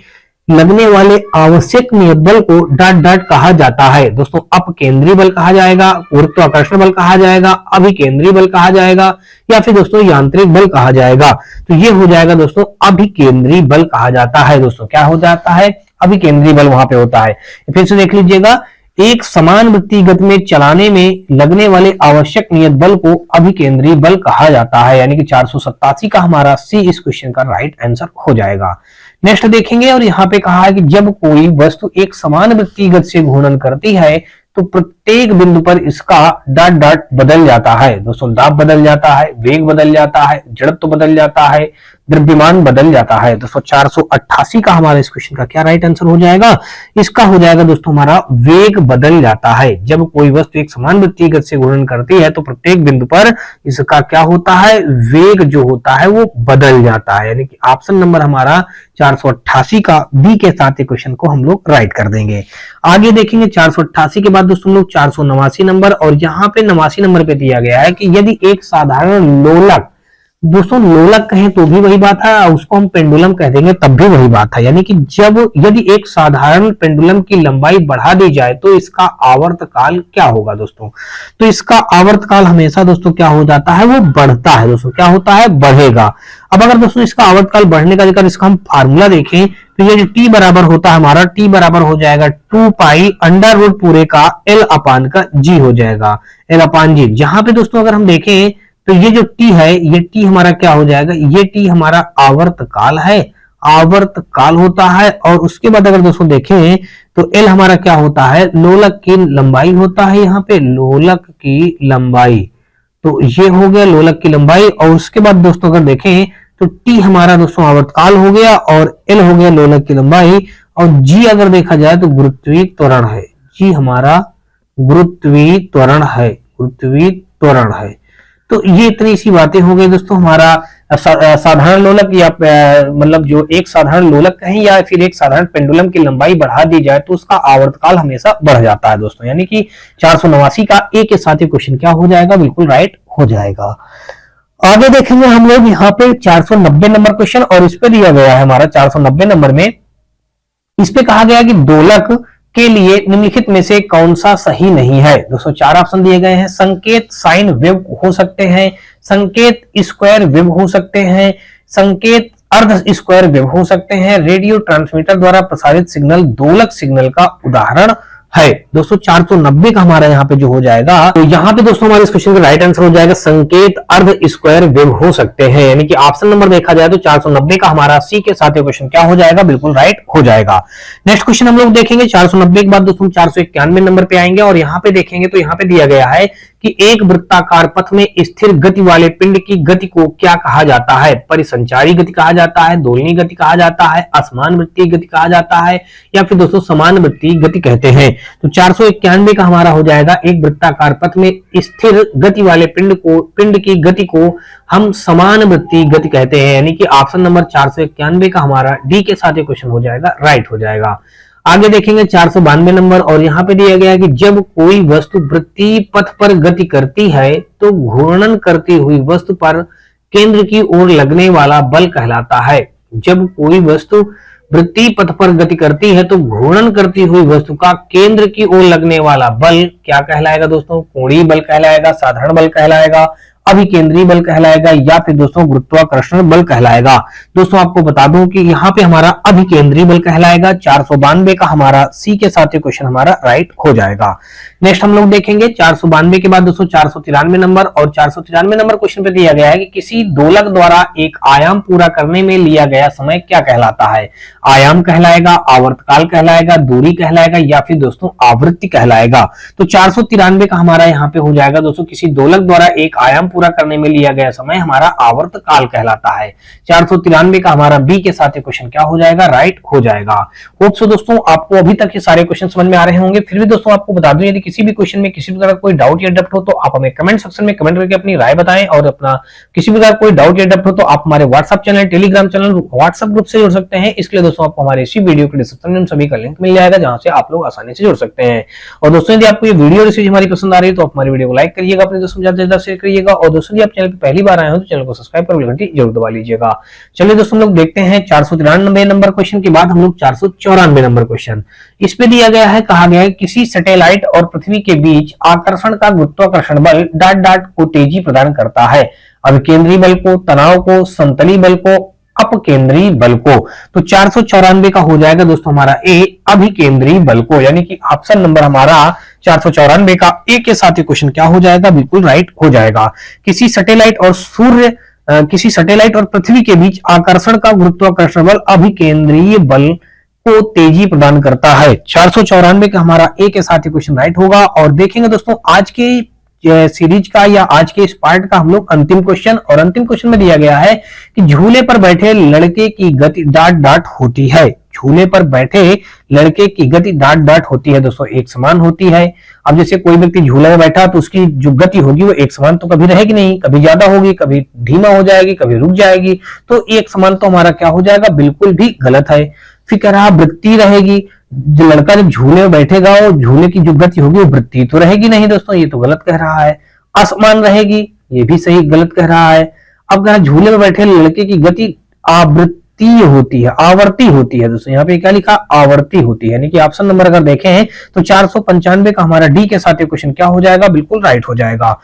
[SPEAKER 1] लगने वाले आवश्यक नियत बल को डॉट कहा जाता है। दोस्तों अपकेंद्री बल कहा जाएगा, गुरुत्वाकर्षण बल कहा जाएगा, अभिकेंद्री बल कहा जाएगा, या फिर दोस्तों यांत्रिक बल कहा जाएगा? तो ये हो जाएगा दोस्तों अभिकेंद्री बल कहा जाता है। दोस्तों क्या हो जाता है? अभिकेंद्री बल वहां पे होता है। फिर से देख लीजिएगा, एक समान वृत्तीय गति में चलाने में लगने वाले आवश्यक नियत बल को अभिकेंद्री बल कहा जाता है, यानी कि 487 का हमारा सी इस क्वेश्चन का राइट आंसर हो जाएगा। नेक्स्ट देखेंगे, और यहाँ पे कहा है कि जब कोई वस्तु एक समान वृत्तीय गति से घूर्णन करती है तो प्रत्येक बिंदु पर इसका डॉट बदल जाता है। दोस्तों दाब बदल जाता है, वेग बदल जाता है, जड़त्व बदल जाता है, द्रव्यमान बदल जाता है। दोस्तों 488 का हमारा इस क्वेश्चन का क्या राइट आंसर हो जाएगा? इसका हो जाएगा दोस्तों हमारा वेग बदल जाता है। जब कोई वस्तु एक समान वृत्तीय गति से घूर्णन करती है तो प्रत्येक बिंदु पर इसका क्या होता है? वेग जो होता है वो बदल जाता है, यानी कि ऑप्शन नंबर हमारा 488 का बी के साथ ये क्वेश्चन को हम लोग राइट कर देंगे। आगे देखेंगे 488 के बाद दोस्तों लोग 489 नंबर, और यहाँ पे 89 नंबर पे दिया गया है कि यदि एक साधारण लोलक, दोस्तों लोलक कहें तो भी वही बात है, उसको हम पेंडुलम कह देंगे तब भी वही बात है, यानी कि यदि एक साधारण पेंडुलम की लंबाई बढ़ा दी जाए तो इसका आवर्त काल क्या होगा दोस्तों? तो इसका आवर्त काल हमेशा दोस्तों क्या हो जाता है? वो बढ़ता है दोस्तों, क्या होता है? बढ़ेगा। अब अगर दोस्तों इसका आवर्तकाल बढ़ने का अगर इसका हम फार्मूला देखें तो ये जो टी बराबर होता है हमारा, टी बराबर हो जाएगा 2 पाई अंडर रूट पूरे का एल अपान का जी हो जाएगा, एल अपान जी। जहां पे दोस्तों अगर हम देखें तो ये जो टी है, ये टी हमारा क्या हो जाएगा, ये टी हमारा आवर्तकाल है, आवर्तकाल होता है। और उसके बाद अगर दोस्तों देखें तो एल हमारा क्या होता है, लोलक की लंबाई होता है, यहाँ पे लोलक की लंबाई। तो ये हो गया लोलक की लंबाई। और उसके बाद दोस्तों अगर देखें तो टी हमारा दोस्तों आवर्तकाल हो गया और एल हो गया लोलक की लंबाई। और जी अगर देखा जाए तो गुरुत्वीय त्वरण है, जी हमारा गुरुत्वीय त्वरण है, गुरुत्वीय त्वरण है। तो ये इतनी सी बातें हो गई दोस्तों। हमारा साधारण लोलक या मतलब जो एक साधारण लोलक कहें या फिर एक साधारण पेंडुलम की लंबाई बढ़ा दी जाए तो उसका आवर्तकाल हमेशा बढ़ जाता है दोस्तों। यानी कि 489 का ए के साथ ही क्वेश्चन क्या हो जाएगा, बिल्कुल राइट हो जाएगा। आगे देखेंगे हम लोग यहाँ पे 490 नंबर क्वेश्चन, और इस पे दिया गया है हमारा 490 नंबर में, इस पे कहा गया कि दोलक के लिए निम्नलिखित में से कौन सा सही नहीं है। दोस्तों 4 ऑप्शन दिए गए हैं। संकेत साइन वेव हो सकते हैं, संकेत स्क्वायर वेव हो सकते हैं, संकेत अर्ध स्क्वायर वेव हो सकते हैं, रेडियो ट्रांसमीटर द्वारा प्रसारित सिग्नल दोलक सिग्नल का उदाहरण है। दोस्तों 490 का हमारा यहाँ पे जो हो जाएगा, तो यहाँ पे दोस्तों हमारे इस क्वेश्चन का राइट आंसर हो जाएगा संकेत अर्ध स्क्वायर वेव हो सकते हैं। यानी कि ऑप्शन नंबर देखा जाए तो 490 का हमारा सी के साथ ये क्वेश्चन क्या हो जाएगा, बिल्कुल राइट हो जाएगा। नेक्स्ट क्वेश्चन हम लोग देखेंगे 490 के बाद दोस्तों 491 नंबर पे आएंगे, और यहाँ पे देखेंगे तो यहाँ पे दिया गया है कि एक वृत्ताकार पथ में स्थिर गति वाले पिंड की गति को क्या कहा जाता है। परिसंचारी गति कहा जाता है, दोलनी गति कहा जाता है, असमान वृत्तीय गति कहा जाता है, या फिर दोस्तों समान वृत्तीय गति कहते हैं। तो 491 का हमारा हो जाएगा एक वृत्ताकार पथ में स्थिर गति वाले पिंड की गति को हम समान वृत्तीय गति कहते हैं। यानी कि ऑप्शन नंबर 491 का हमारा डी के साथ ये क्वेश्चन हो जाएगा, राइट हो जाएगा। आगे देखेंगे 492 नंबर, और यहाँ पे दिया गया है कि जब कोई वस्तु वृत्तीय पथ पर गति करती है तो घूर्णन करती हुई वस्तु पर केंद्र की ओर लगने वाला बल कहलाता है। जब कोई वस्तु वृत्तीय पथ पर गति करती है तो घूर्णन करती हुई वस्तु का केंद्र की ओर लगने वाला बल क्या कहलाएगा दोस्तों, कोणीय बल कहलाएगा, साधारण बल कहलाएगा, अभिकेंद्रीय बल कहलाएगा, या फिर दोस्तों गुरुत्वाकर्षण बल कहलाएगा। दोस्तों आपको बता दूं कि यहाँ पे हमारा अभिकेंद्रीय बल कहलाएगा। 492 का हमारा सी के साथ क्वेश्चन हमारा राइट हो जाएगा। नेक्स्ट हम लोग देखेंगे 492 के बाद दोस्तों 493 नंबर, और 493 नंबर क्वेश्चन पे दिया गया है कि किसी दोलक द्वारा एक आयाम पूरा करने में लिया गया समय क्या कहलाता है। आयाम कहलाएगा, आवर्तकाल कहलाएगा, दूरी कहलाएगा, या फिर दोस्तों आवृत्ति कहलाएगा। तो 493 का हमारा यहाँ पे हो जाएगा दोस्तों किसी दोलक द्वारा एक आयाम पूरा करने में लिया गया समय हमारा आवर्तकाल कहलाता है। 493 का हमारा बी के साथ क्वेश्चन क्या हो जाएगा, राइट हो जाएगा। होप सो दोस्तों आपको अभी तक ये सारे क्वेश्चन समझ में आ रहे होंगे। फिर भी दोस्तों आपको बता दूं यदि किसी भी क्वेश्चन में किसी प्रकार कोई डाउट या डब्ट हो तो आप हमें कमेंट सेक्शन में कमेंट करके अपनी राय बताएं, और अपना किसी प्रकार कोई डाउट या डब्ट हो तो आप हमारे WhatsApp channel, Telegram channel, WhatsApp group से जुड़ सकते हैं। इसके लिए दोस्तों आपको हमारे इसी वीडियो के डिस्क्रिप्शन में सभी का लिंक मिल जाएगा, जहां से आप लोग आसानी से जुड़ सकते हैं। और दोस्तों यदि आपको ये वीडियो रेसिपी हमारी पसंद आ रही है तो आप हमारी वीडियो को लाइक करिएगा, अपने दोस्तों के साथ शेयर करिएगा, और दोस्तों यदि आप चैनल पर पहली बार आए हो तो चैनल को सब्सक्राइब कर घंटी जरूर दबा लीजिएगा। चलिए दोस्तों हम लोग देखते हैं 493 नंबर क्वेश्चन के बाद हम लोग 494 नंबर क्वेश्चन। इस पे दिया गया है, कहा गया है किसी सैटेलाइट और पृथ्वी के बीच आकर्षण का गुरुत्वाकर्षण बल डॉट डॉट को तेजी प्रदान करता है। अभिकेंद्रीय बल को, तनाव को, समतली बल को, अपकेंद्रीय बल को। तो 494 का हो जाएगा दोस्तों हमारा ए, अभिकेंद्रीय बल को। यानी कि ऑप्शन नंबर हमारा 494 का ए के साथ ही क्वेश्चन क्या हो जाएगा, बिल्कुल राइट हो जाएगा। किसी सैटेलाइट और पृथ्वी के बीच आकर्षण का गुरुत्वाकर्षण बल अभिकेंद्रीय बल को तेजी प्रदान करता है। 494 का हमारा ए के साथ ही क्वेश्चन राइट होगा। और देखेंगे दोस्तों आज के सीरीज का या आज के इस पार्ट का हम लोग अंतिम क्वेश्चन, और अंतिम क्वेश्चन में दिया गया है कि झूले पर बैठे लड़के की गति डॉट डॉट होती है। झूले पर बैठे लड़के की गति डॉट डॉट होती है दोस्तों, एक समान होती है। अब जैसे कोई व्यक्ति झूले में बैठा तो उसकी जो गति होगी वो एक समान तो कभी रहेगी नहीं, कभी ज्यादा होगी, कभी धीमा हो जाएगी, कभी रुक जाएगी। तो एक समान तो हमारा क्या हो जाएगा, बिल्कुल भी गलत है। फिर कह रहा वृत्ति रहेगी, जो लड़का जब झूले में बैठेगा वो झूले की जो गति होगी वो वृत्ति तो रहेगी नहीं दोस्तों, ये तो गलत कह रहा है। असमान रहेगी, ये भी सही गलत कह रहा है। अब कह रहा झूले में बैठे लड़के की गति आवृत्तीय होती है, आवर्ती होती है दोस्तों, यहाँ पे क्या लिखा, आवर्ती होती है। यानी कि ऑप्शन नंबर अगर देखें तो 495 का हमारा डी के साथ क्वेश्चन क्या हो जाएगा, बिल्कुल राइट हो जाएगा।